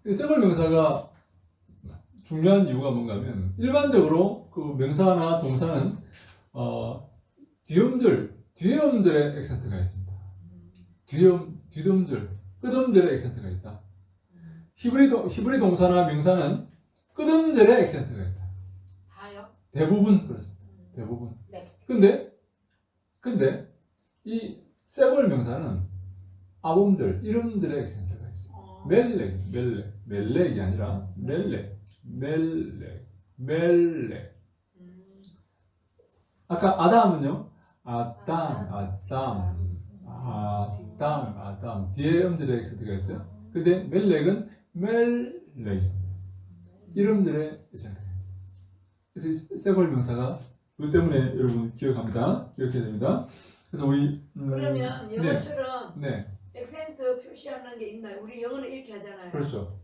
Speaker 1: 쇠골 명사가 중요한 이유가 뭔가면 일반적으로 그 명사나 동사는 뒤에 음절에 액센트가 있습니다. 뒤음절, 끝음절에 액센트가 있다. 히브리 동사나 명사는 끝음절에 액센트가 있다.
Speaker 2: 다요?
Speaker 1: 대부분 그렇습니다. 대부분.
Speaker 4: 네.
Speaker 1: 근데 이 쇠골 명사는 앞음절, 이음절에 액센트가 있습니다. 멜렉이 아니라 멜렉. 아까 아담은요? 아담 뒤에 음절에 액센트가 있어요. 근데 멜렉은 멜렉 이음절에 액센트가 있어요. 그래서 쇠골 명사가 그것 때문에 여러분 기억해야 됩니다. 그래서 우리
Speaker 2: 그러면 영어처럼
Speaker 1: 네,
Speaker 2: 액센트 표시하는 게 있나요? 우리 영어는 이렇게 하잖아요.
Speaker 1: 그렇죠.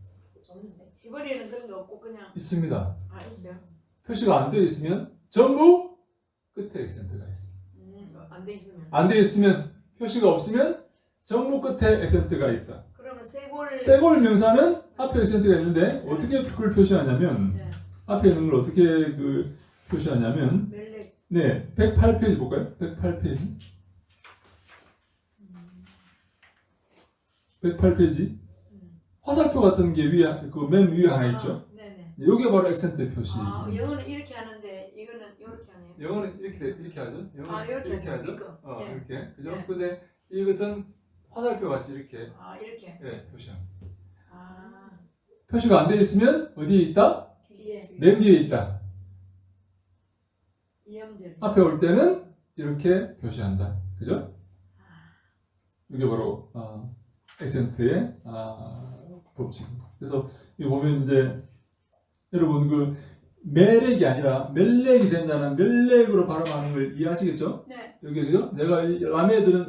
Speaker 4: 없는데.
Speaker 2: 히브리는 그런 거 없고 그냥
Speaker 1: 있습니다.
Speaker 2: 있어요.
Speaker 1: 표시가 안 되어 있으면 전부 끝에 액센트가 있습니다.
Speaker 2: 안 돼 있으면.
Speaker 1: 안 되어 있으면 표시가 없으면 전부 끝에 액센트가 있다.
Speaker 2: 그러면
Speaker 1: 쇠골 명사는 앞에 액센트가 있는데 어떻게 그걸 표시하냐면
Speaker 2: 네.
Speaker 1: 앞에 있는 걸 어떻게 표시하냐면
Speaker 2: 멜렉.
Speaker 1: 네, 108페이지 볼까요? 108페이지. 108페이지. 화살표 같은 게 맨 위에 하나 있죠?
Speaker 2: 네네.
Speaker 1: 여기가 바로 액센트 표시.
Speaker 2: 영어는 이렇게 하는데 이거는 이렇게 하네요.
Speaker 1: 영어는 이렇게 하죠? 영어는
Speaker 2: 이렇게
Speaker 1: 하죠?
Speaker 2: 이거. 네.
Speaker 1: 이렇게. 그죠?
Speaker 2: 네.
Speaker 1: 근데 이것은 화살표 같이 이렇게
Speaker 2: 이렇게.
Speaker 1: 표시합니다.
Speaker 2: 아,
Speaker 1: 표시가 안 돼 있으면 어디에 있다?
Speaker 2: 뒤에
Speaker 1: 맨 뒤에 있다.
Speaker 2: 이음절.
Speaker 1: 앞에 올 때는 이렇게 표시한다. 그죠? 이게 바로 액센트의 법칙입니다. 그래서 이 보면 이제 여러분 멜렉이 아니라 멜렉이 된다는 멜렉으로 발음하는 걸 이해하시겠죠?
Speaker 2: 네.
Speaker 1: 여기 그죠? 내가 이 라메드는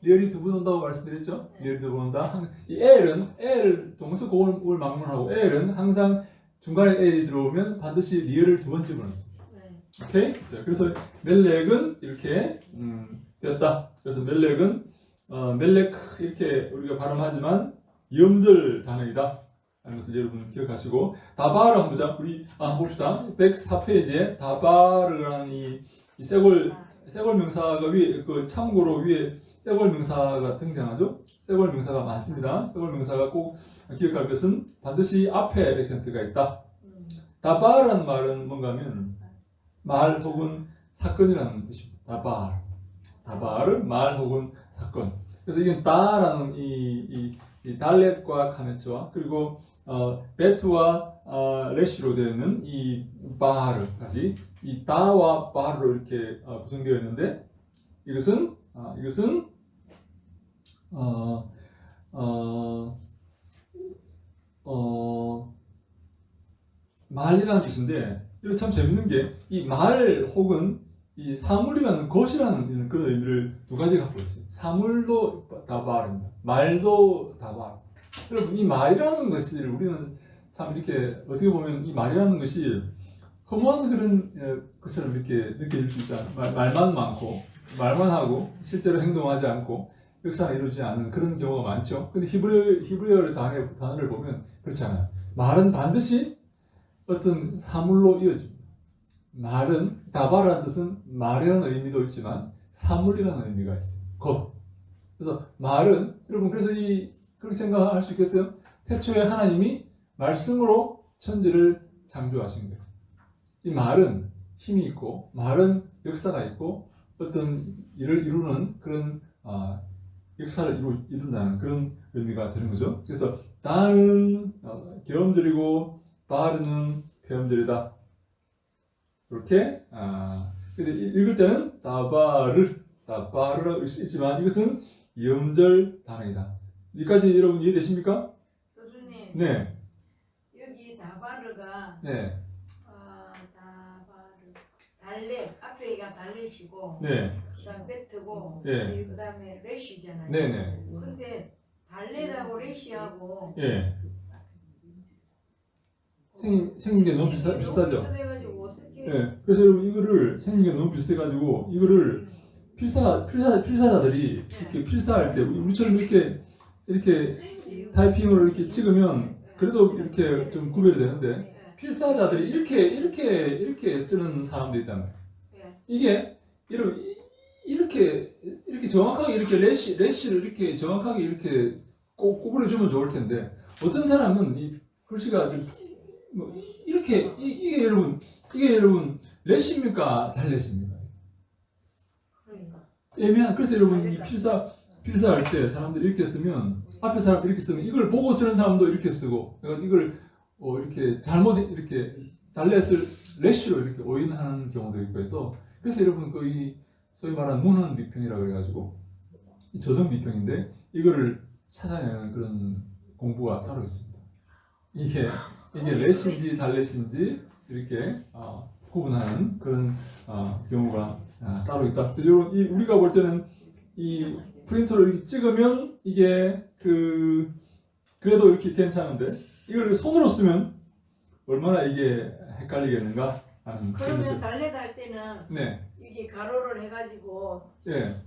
Speaker 1: 리얼이 두 번 온다고 말씀드렸죠?
Speaker 2: 네.
Speaker 1: 리얼이 두 번 온다. 이 L 동사 고음을 막론하고 L은 항상 중간에 L이 들어오면 반드시 리얼을 두 번 집어넣습니다.
Speaker 2: 네.
Speaker 1: 오케이? 자, 그래서 멜렉은 이렇게 되었다. 그래서 멜렉은 멜렉 이렇게 우리가 발음하지만 이음절 단어이다 하는 것을 여러분 기억하시고 다바르 한번 보자. 우리 한번 봅시다. 104페이지에 다바르라는 이 쇠골 쇠골 명사가 위에 그 참고로 위에 쇠골 명사가 등장하죠. 쇠골 명사가 많습니다. 쇠골 명사가 꼭 기억할 것은 반드시 앞에 액센트가 있다. 다바르라는 말은 뭔가면 말 혹은 사건이라는 뜻입니다. 다바르 말 혹은 사건. 그래서 이건 다라는 이 달렛과 카메츠와 그리고 베트와 레시로 되어 있는 이 바르까지 이 다와 바르로 이렇게 구성되어 있는데 이것은 말이라는 뜻인데 이거 참 재밌는 게 이 말 혹은 이 사물이라는 것이라는 그런 의미를 두 가지 갖고 있어요. 사물도 다발입니다. 말도 다발. 여러분 이 말이라는 것이 우리는 참 이렇게 어떻게 보면 이 말이라는 것이 허무한 그런 것처럼 이렇게 느껴질 수 있다. 말만 많고 말만 하고 실제로 행동하지 않고 역사를 이루지 않은 그런 경우가 많죠. 근데 히브리어 단어를 보면 그렇지 않아요. 말은 반드시 어떤 사물로 이어집니다. 말은 다바라는 뜻은 말이라는 의미도 있지만 사물이라는 의미가 있어요. 것. 그래서 말은 여러분 그래서 그렇게 생각할 수 있겠어요? 태초에 하나님이 말씀으로 천지를 창조하신 거예요. 이 말은 힘이 있고 말은 역사가 있고 어떤 일을 이루는 그런 역사를 이룬다는 그런 의미가 되는 거죠. 그래서 다는 계엄절이고 바르는 폐엄절이다. 이렇게 근데 읽을 때는 다바르라고 있지만 이것은 염절 단어이다. 여기까지 여러분 이해되십니까?
Speaker 2: 교수님.
Speaker 1: 네.
Speaker 2: 여기 다바르가
Speaker 1: 네.
Speaker 2: 다바르 달렛 앞에가 달렛이고
Speaker 1: 네.
Speaker 2: 그다음 베트고
Speaker 1: 네.
Speaker 2: 그다음에 레시잖아요.
Speaker 1: 네네.
Speaker 2: 근데 달렛하고 레시하고
Speaker 1: 예. 생긴 게 너무 비슷하죠?
Speaker 2: 비슷해가지고 어떻게
Speaker 1: 네. 그래서 여러분 이거를 생긴 게 너무 비슷해가지고 이거를 필사자들이 이렇게 필사할 때 우리처럼 이렇게 타이핑으로 이렇게 찍으면 그래도 이렇게 좀 구별이 되는데 필사자들이 이렇게 쓰는 사람들이 있다면 이게 이렇게 정확하게 이렇게 레시를 이렇게 정확하게 이렇게 구부려주면 좋을 텐데 어떤 사람은 이 글씨가 뭐 이렇게 이게 여러분 레시입니까 달렛입니까?
Speaker 2: 그러니까
Speaker 1: 애매한. 그래서 여러분 이 필사할 때 사람들이 이렇게 쓰면 앞에 사람들이 이렇게 쓰면 이걸 보고 쓰는 사람도 이렇게 쓰고 이걸 이렇게 잘못 이렇게 달렛을 레시로 이렇게 오인하는 경우도 있고 해서 그래서 여러분 이 소위 말하는 문헌 비평이라고 그래가지고 이 저등 비평인데 이거를 찾아내는 그런 공부가 따로 있습니다. 이게 레시인지 달렛인지 이렇게 구분하는 그런 경우가 따로 있다. 그래서 우리가 볼 때는 이 프린터로 이렇게 찍으면 이게 그래도 이렇게 괜찮은데 이걸 손으로 쓰면 얼마나 이게 헷갈리겠는가 하는.
Speaker 2: 그러면 달렛 할 때는
Speaker 1: 네.
Speaker 2: 이게 가로를 해가지고
Speaker 1: 예.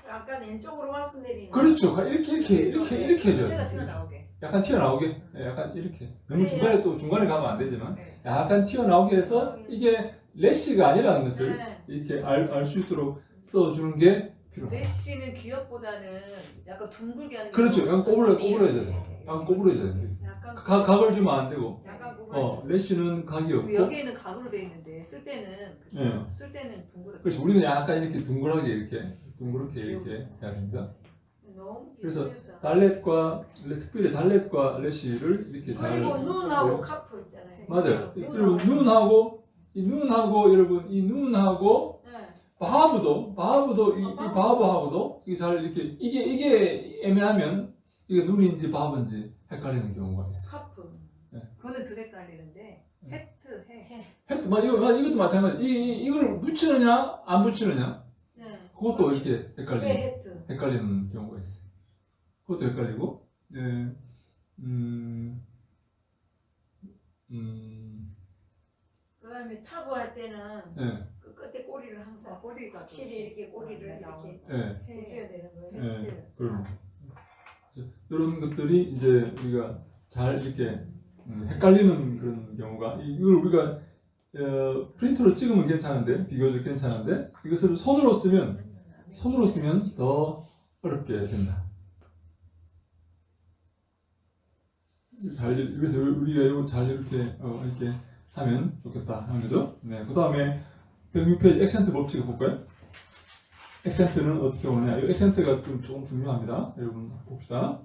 Speaker 2: 약간 왼쪽으로 와서 내리는.
Speaker 1: 그렇죠. 이렇게 해줘요.
Speaker 3: 때가 튀어나오게.
Speaker 1: 약간 튀어나오게. 약간 이렇게. 너무 중간에 가면 안 되지만
Speaker 3: 네.
Speaker 1: 약간 튀어나오게 해서 이게 레시가 아니라는 것을
Speaker 2: 네.
Speaker 1: 이렇게 알 수 있도록 써주는 게 필요해요.
Speaker 3: 레시는 기역보다는 약간 둥글게 하는 게
Speaker 1: 그렇죠.
Speaker 3: 더
Speaker 1: 약간 꼬부러져야
Speaker 3: 네.
Speaker 1: 돼요. 약간 꼬부러져야 돼요.
Speaker 2: 약간
Speaker 1: 각을 주면 안 되고.
Speaker 2: 약간 구부러져.
Speaker 1: 레시는 각이 없고.
Speaker 3: 여기에는 각으로 돼 있는데 쓸 때는 그쵸?
Speaker 1: 네.
Speaker 3: 쓸 때는 둥그렇게.
Speaker 1: 그렇죠. 우리는 약간 이렇게 둥그렇게 이렇게 해야 됩니다.
Speaker 2: 너무
Speaker 1: 그래서
Speaker 2: 비슷해서.
Speaker 1: 특별히 달렛과 레시를 이렇게 잘.
Speaker 2: 그리고 눈하고 카프 있잖아요.
Speaker 1: 맞아요.
Speaker 2: 눈하고.
Speaker 1: 여러분 눈하고 여러분 이 눈하고
Speaker 2: 네.
Speaker 1: 바하브도 이 바하브하고도 이게 잘 이렇게 이게 애매하면 이게 눈인지 바하브인지 헷갈리는 경우가 있어.
Speaker 2: 카프.
Speaker 3: 그거는 덜 헷갈리는데 해트 해.
Speaker 1: 이것도 마찬가지. 이걸 붙이느냐 안 붙이느냐
Speaker 2: 네.
Speaker 1: 그것도 이렇게
Speaker 2: 헤트.
Speaker 1: 헷갈리는 경우가 있어요. 그것도 헷갈리고.
Speaker 2: 그다음에 타고 할 때는
Speaker 1: 네.
Speaker 2: 그 끝에 꼬리를 항상
Speaker 3: 꼬리가
Speaker 2: 확실히 이렇게 꼬리를 이렇게
Speaker 1: 네.
Speaker 2: 해줘야 되는 거예요.
Speaker 1: 네. 그럼 이런 것들이 이제 우리가 잘 이렇게 헷갈리는 그런 경우가 이걸 우리가 프린터로 찍으면 괜찮은데 비교적 괜찮은데 이것을 손으로 쓰면 더 어렵게 된다. 그래서 우리가 이걸 잘 이렇게 하면 좋겠다 하는 거죠. 네, 그 다음에 106페이지 액센트 법칙을 볼까요? 액센트는 어떻게 오느냐? 이 액센트가 좀 조금 중요합니다. 여러분 봅시다.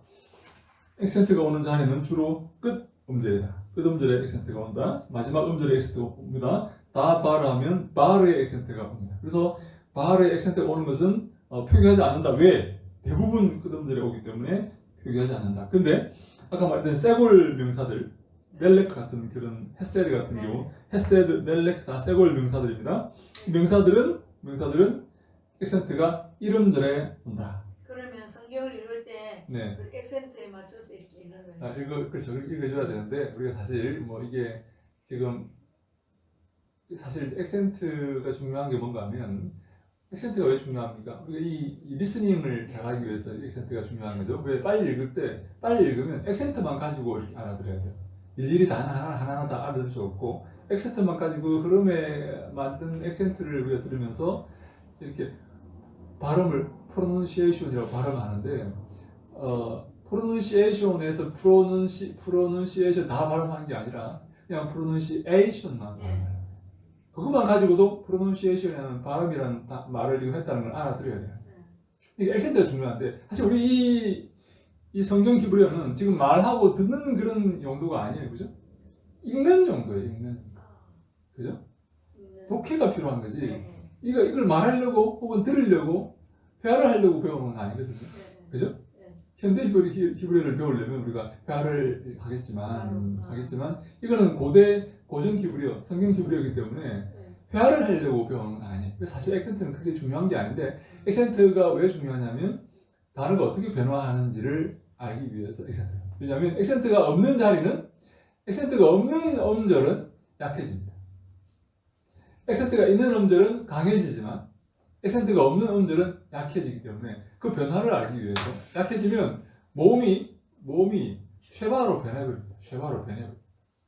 Speaker 1: 액센트가 오는 자리는 주로 끝 음절이다. 끝 음절에 액센트가 온다. 마지막 음절에 액센트가 옵니다. 다 바르하면 바르의 액센트가 옵니다. 그래서 바르의 액센트가 오는 것은 표기하지 않는다. 왜? 대부분 끝 음절에 오기 때문에 표기하지 않는다. 근데 아까 말했던 세골 명사들, 멜렉 같은 그런 헤세드 같은 경우, 헤세드, 멜렉 다 세골 명사들입니다. 명사들은 액센트가 1음절에 온다.
Speaker 2: 그러면 성경을 읽을 때
Speaker 1: 네.
Speaker 2: 그 액센트에 맞춰서 이렇게 읽는 거예요.
Speaker 1: 그렇죠. 읽어줘야 되는데 우리가 사실 뭐 이게 지금 사실 액센트가 중요한 게 뭔가 하면 액센트가 왜 중요합니까? 우리가 이 리스닝을 잘하기 위해서 액센트가 중요한 거죠. 왜 빨리 읽으면 액센트만 가지고 이렇게 알아들어야 돼요. 일일이 다 하나하나 다 알아들 수 없고 액센트만 가지고 흐름에 만든 액센트를 우리가 들으면서 이렇게 발음을 pronunciation이라고 발음하는데 pronunciation에서 pronunciation 다 발음하는 게 아니라 그냥 pronunciation만 발음해요. 그것만 가지고도 pronunciation이라는 발음이라는 말을 지금 했다는 걸 알아들어야 돼요. 이게 액센트가 중요한데 사실 우리 이 성경 히브리어는 지금 말하고 듣는 그런 용도가 아니에요, 그죠? 읽는 용도예요, 읽는. 그죠? 독해가 필요한 거지. 이걸 말하려고 혹은 들으려고 회화를 하려고 배우는 건 아니거든요. 그죠? 현대 히브리어를 배우려면 우리가 회화를 하겠지만 이거는 고전 히브리어, 성경 히브리어이기 때문에 회화를 하려고 배우는 건 아니에요. 그래서 사실 액센트는 그렇게 중요한 게 아닌데 액센트가 왜 중요하냐면 단어가 어떻게 변화하는지를 알기 위해서 액센트. 왜냐하면 액센트가 없는 음절은 약해집니다. 액센트가 있는 음절은 강해지지만 액센트가 없는 음절은 약해지기 때문에 그 변화를 알기 위해서 약해지면 몸이 쉐바로 변해버립니다.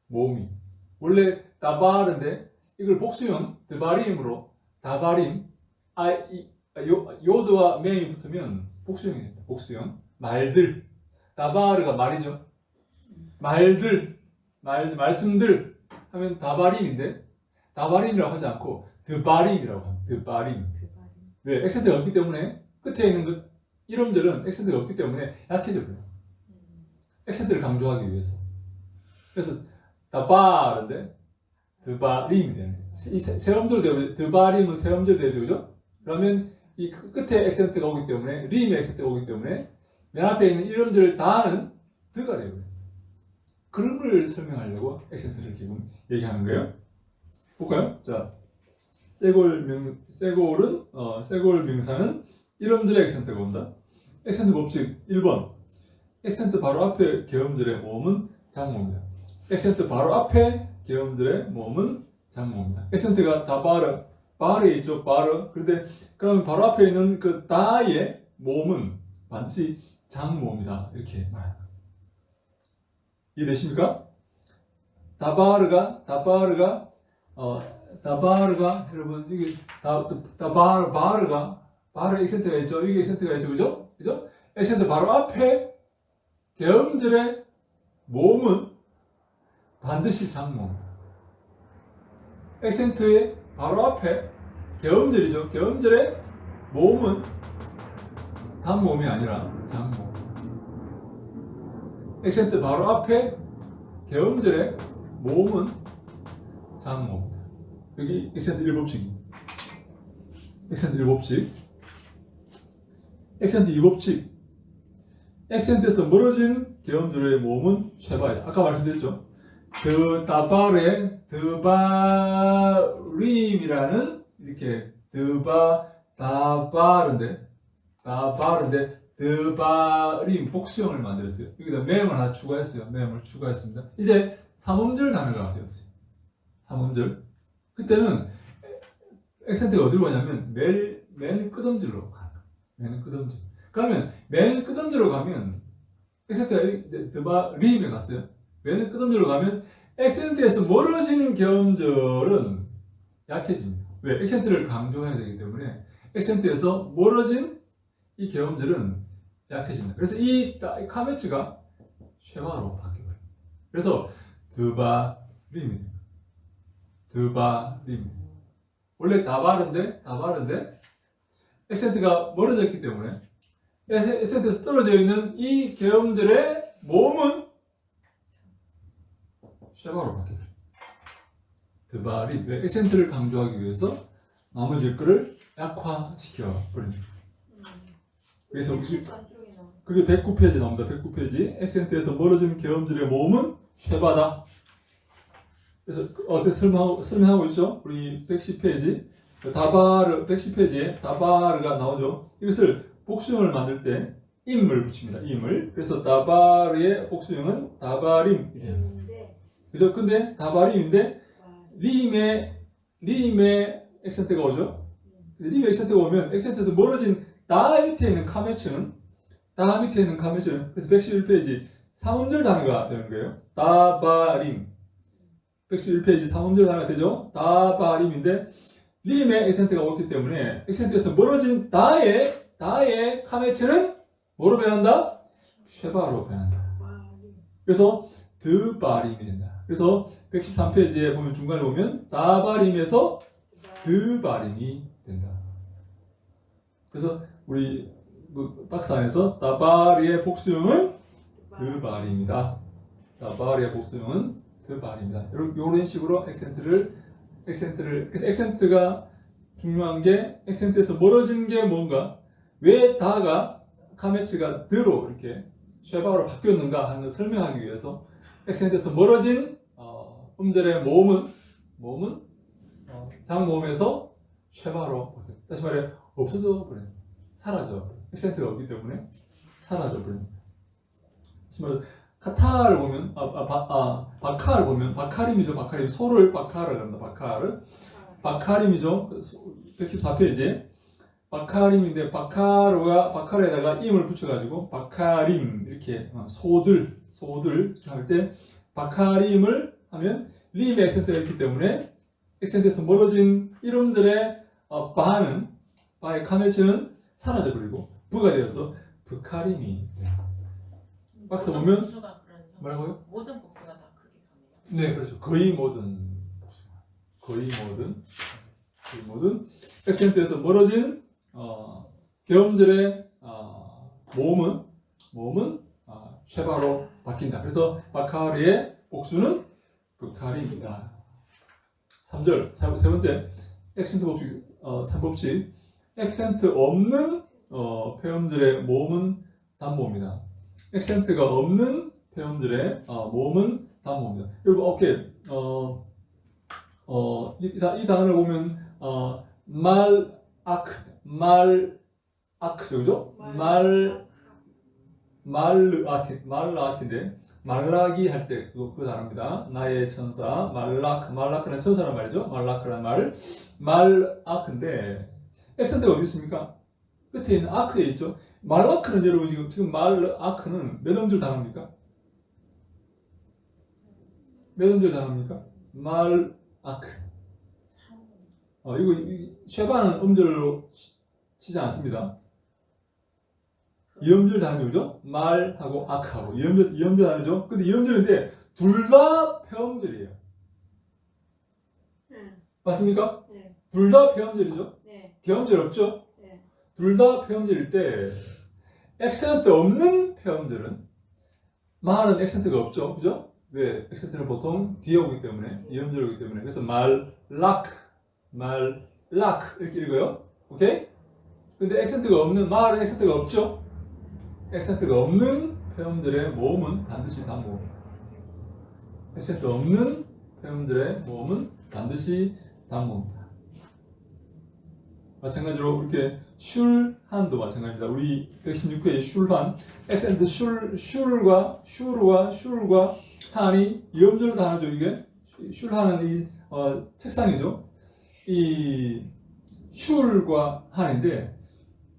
Speaker 1: 몸이 원래 다바르인데 이걸 복수형 드바림으로 다바림 요드와 맹이 붙으면 복수형이 됩니다. 복수형 말들 다바르가 말이죠. 말씀들 하면 다바림인데 다바림이라고 하지 않고 드바림이라고 합니다. 드바림. 왜? 액센트가 없기 때문에 끝에 있는 그 1음절은 액센트가 없기 때문에 약해져 버려요. 액센트를 강조하기 위해서. 그래서 다바르인데 드바림이 되는 거예요. 이 세 음절로 되어 드바림은 세 음절로 되어져, 그죠? 그러면 이 끝에 액센트가 오기 때문에 림의 액센트가 오기 때문에 맨 앞에 있는 1음절 다는 드가 돼요. 그런 걸 설명하려고 액센트를 지금 얘기하는 거예요. 볼까요? 자, 세골 명사는 1음절에 액센트가 온다. 액센트 법칙 1번. 액센트 바로 앞에 개음절의 모음은 장모입니다. 액센트 바로 앞에 개음절의 모음은 장모입니다. 액센트가 다 바르에 있죠, 바르. 그런데 그러면 바로 앞에 있는 그 다의 모음은 반드시 장모입니다. 이렇게 말합니다. 이해되십니까? 다바르가 여러분 이게 바르 액센트가 있죠. 이게 액센트가 있죠, 그죠? 액센트 바로 앞에 개음절의 모음은 반드시 장모입니다. 액센트의 바로 앞에 개음절이죠. 개음절의 모음은 단모음이 아니라 장모음. 액센트 바로 앞에 개음절의 모음은 장모입니다. 여기 액센트 1법칙입니다. 액센트 1법칙. 액센트 2법칙. 액센트에서 멀어진 개음절의 모음은 쉐바예요. 아까 말씀드렸죠. 드바림이라는 이렇게 다바른데 드바림 복수형을 만들었어요. 여기다 맴을 하나 추가했어요. 맴을 추가했습니다. 이제 3음절 단어가 되었어요. 3음절. 그때는 액센트가 어디로 가냐면 맨 끝음절로 가요. 맨 끝음절. 그러면 맨 끝음절로 가면 액센트가 드바림에 갔어요. 맨 끝음절로 가면 액센트에서 멀어진 계엄절은 약해집니다. 왜? 액센트를 강조해야 되기 때문에 액센트에서 멀어진 이 계엄절은 약해집니다. 그래서 이 카메츠가 쉐바로 바뀌어요. 그래서 드바림입니다. 드바림. 원래 다바른데 액센트가 멀어졌기 때문에 액센트에서 떨어져 있는 이 계엄절의 모음은 쉐바로 바뀌어요. 드바림. 왜? 액센트를 강조하기 위해서 나머지 거를 약화시켜 버립니다. 그래서 그게 109페이지 나옵니다. 109페이지. 액센트에서 멀어진 계엄절의 모음은 쉐바다. 그래서 설명하고 있죠. 우리 110페이지 다바르 110페이지에 다바르가 나오죠. 이것을 복수형을 만들 때 임을 붙입니다. 임을. 그래서 다바르의 복수형은 다바림이래요. 그죠? 근데 다바림인데 리임의 액센트가 오죠. 리임의 액센트가 오면 액센트에서 멀어진 다 밑에 있는 카메츠는 그래서 111페이지 3음절 단어가 되는 거예요. 다바림. 111페이지 3음절 단어가 되죠. 다바림인데 리임의 액센트가 오기 때문에 액센트에서 멀어진 다의 카메츠는 뭐로 변한다? 쉐바로 변한다. 그래서 드바림이 된다. 그래서 113페이지에 보면 중간에 보면 다바림에서 드바림이 된다. 그래서 우리 박스 안에서 다바리의 복수형은 드바림이다. 다바리의 복수형은 드바림이다. 이런 식으로 그래서 액센트가 중요한 게 액센트에서 멀어진 게 뭔가 왜 다가 카메츠가 드로 이렇게 쉐바로 바뀌었는가 하는 걸 설명하기 위해서 액센트에서 멀어진 음절의 모음은 장모음에서 쉐바로 바뀌었다. 다시 말해 없어져 버려요. 사라져. 액센트가 없기 때문에 사라져 버립니다. 다시 말해 카타를 보면 바카를 보면 바카림이죠. 바카림 소를 바카를 합니다. 바카림이죠. 114페이지에 바카림인데 바카르에다가 임을 붙여가지고 바카림 이렇게 소들 이렇게 할 때 바카림을 하면 림의 액센트가 있기 때문에 액센트에서 멀어진 이름들의 바의 카메츠는 사라져버리고 부가 되어서 부카림이 돼요. 박스 보면
Speaker 4: 복수가 그런 형식.
Speaker 1: 뭐라고요?
Speaker 4: 모든 복수가 다 그렇게 변해요.
Speaker 1: 네, 그렇죠. 거의 모든 액센트에서 멀어진 계엄절의 모음은 쉐바로 바뀐다. 그래서 바카리의 복수는 부카리입니다. 3절 세 번째 액센트 법칙 3법칙 액센트 없는 폐음절의 모음은 단모입니다. 액센트가 없는 폐음절의 모음은 단모입니다. 여러분 오케이 이 단어를 보면 말아크 그죠? 말라크인데 말라기 할 때 그 단어입니다. 나의 천사 말라크는 천사란 말이죠. 말라크란 말아크인데 액센트가 어디 있습니까? 끝에 있는 아크에 있죠. 말라크는 여러분 지금 말아크는 몇 음절 단어입니까? 몇 음절 단어입니까? 말아크. 이거 쉐바는 음절로 치지 않습니다. 2음절 단어죠, 그죠? 말하고 아크하고 2음절 단어죠. 근데 2음절인데 둘 다 폐음절이에요. 맞습니까?
Speaker 2: 네.
Speaker 1: 둘 다 폐음절이죠.
Speaker 2: 네.
Speaker 1: 개음절 없죠?
Speaker 2: 네.
Speaker 1: 둘 다 폐음절일 때 액센트 없는 폐음절은 말은 액센트가 없죠, 그죠? 왜? 액센트는 보통 뒤에 오기 때문에 2음절 오기 때문에 그래서 말락 이렇게 읽어요. 오케이? 근데 액센트가 없는 말은 액센트가 없죠? 액센트가 없는 폐음절의 모음은 반드시 단모음. 액센트 없는 폐음절의 모음은 반드시 단모입니다. 마찬가지로 이렇게 슐한도 마찬가지입니다. 우리 116회의 슐한 액센트 슐과 한이 2음절 단어죠. 이게 슐한은 이 책상이죠. 이 슐과 한인데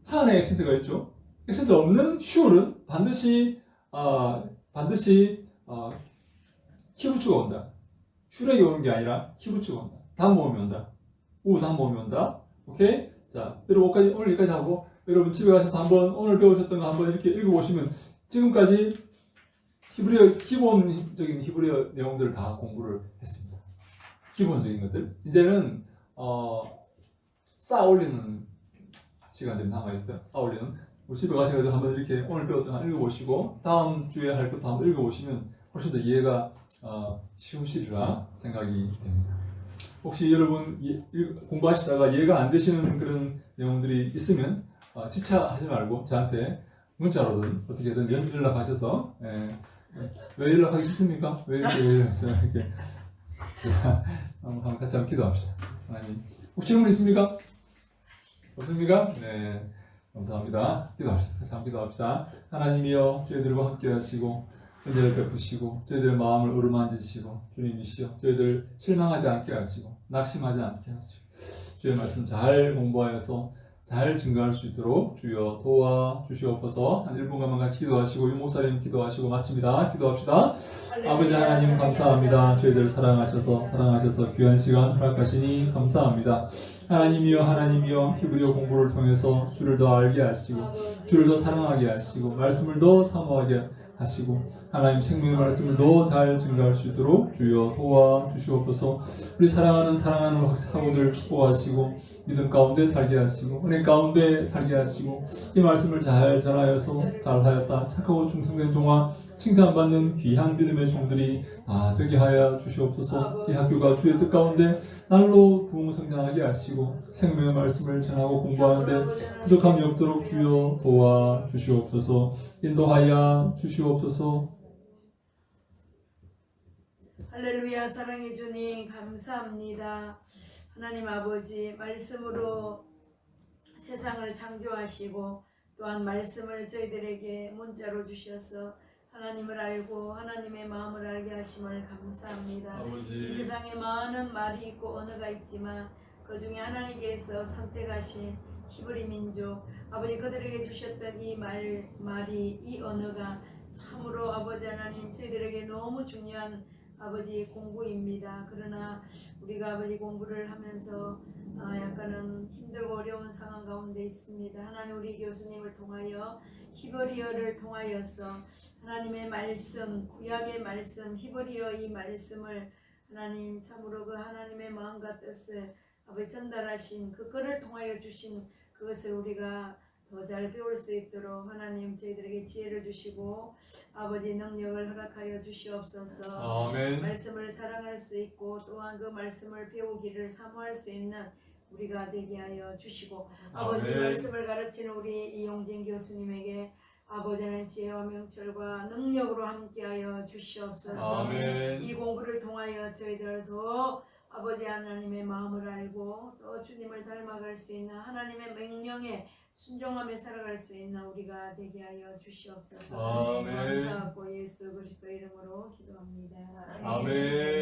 Speaker 1: 한에 액센트가 있죠. 액센트 없는 슐은 반드시 키부츠가 온다. 슈렉이 오는 게 아니라 키부츠가 온다. 다음 모음이 온다. 우 다음 모음이 온다. 오케이? 자, 여러분 오늘 여기까지 하고 여러분 집에 가셔서 한번 오늘 배우셨던 거 한번 이렇게 읽어보시면 지금까지 히브리어 기본적인 히브리어 내용들을 다 공부를 했습니다. 기본적인 것들. 이제는 쌓아 올리는 시간들이 남아있어요. 쌓아 올리는. 우리 집에 가셔서 한번 이렇게 오늘 배웠던 거 읽어보시고 다음 주에 할 것도 한번 읽어보시면 훨씬 더 이해가 쉬우시리라 생각이 됩니다. 혹시 여러분 공부하시다가 이해가 안 되시는 그런 내용들이 있으면 지체하지 말고 저한테 문자로든 어떻게든 연락하셔서 왜 연락하기 싫습니까? 왜 연락하세요? 이렇게 한번 같이 한번 기도합시다. 하나님, 혹시 질문 있습니까? 없습니까? 네, 감사합니다. 기도합시다. 같이 한번 기도합시다. 하나님이여 저희들과 함께 하시고 은혜를 베푸시고 저희들의 마음을 어루만지시고 주님이시여 저희들 실망하지 않게 하시고 낙심하지 않게 하시고 주의 말씀 잘 공부하여서 잘 증거할 수 있도록 주여 도와주시옵소서. 한 1분간만 같이 기도하시고 유목사님 기도하시고 마칩니다. 기도합시다. 아버지 하나님 감사합니다. 저희들 사랑하셔서 귀한 시간 허락하시니 감사합니다. 하나님이여 히브리어 공부를 통해서 주를 더 알게 하시고 주를 더 사랑하게 하시고 말씀을 더 사모하게 하시고 하나님 생명의 말씀을 더 잘 증거할 수 있도록 주여 도와주시옵소서. 우리 사랑하는 학우들 축복하시고 믿음 가운데 살게 하시고 은혜 가운데 살게 하시고 이 말씀을 잘 전하여서 잘하였다 착하고 충성된 종아 칭찬받는 귀한 믿음의 종들이 되게 하여 주시옵소서. 이 학교가 주의 뜻 가운데 날로 부흥 성장하게 하시고 생명의 말씀을 전하고 공부하는데 부족함이 없도록 주여 도와주시옵소서. 인도하여 주시옵소서.
Speaker 2: 할렐루야. 사랑해 주님 감사합니다. 하나님 아버지 말씀으로 세상을 창조하시고 또한 말씀을 저희들에게 문자로 주셔서 하나님을 알고 하나님의 마음을 알게 하심을 감사합니다.
Speaker 1: 아버지.
Speaker 2: 이 세상에 많은 말이 있고 언어가 있지만 그 중에 하나님께서 선택하신 히브리 민족 아버지 그들에게 주셨던 이 말이 이 언어가 참으로 아버지 하나님 저희들에게 너무 중요한 아버지 공부입니다. 그러나 우리가 아버지 공부를 하면서 약간은 힘들고 어려운 상황 가운데 있습니다. 하나님 우리 교수님을 통하여 히브리어를 통하여서 하나님의 말씀, 구약의 말씀, 히브리어 이 말씀을 하나님 참으로 그 하나님의 마음과 뜻을 아버지 전달하신 그 글을 통하여 주신 그것을 우리가 더 잘 배울 수 있도록 하나님 저희들에게 지혜를 주시고 아버지 능력을 허락하여 주시옵소서.
Speaker 1: 아멘.
Speaker 2: 말씀을 사랑할 수 있고 또한 그 말씀을 배우기를 사모할 수 있는 우리가 되게 하여 주시고 아버지
Speaker 1: 아멘.
Speaker 2: 말씀을 가르치는 우리 이용진 교수님에게 아버지는 지혜와 명철과 능력으로 함께하여 주시옵소서.
Speaker 1: 아멘.
Speaker 2: 이 공부를 통하여 저희들 더 아버지 하나님의 마음을 알고 또 주님을 닮아갈 수 있는 하나님의 명령에 순종하며 살아갈 수 있는 우리가 되게 하여 주시옵소서.
Speaker 1: 아멘.
Speaker 2: 감사하고 예수 그리스도 이름으로 기도합니다.
Speaker 1: 아멘.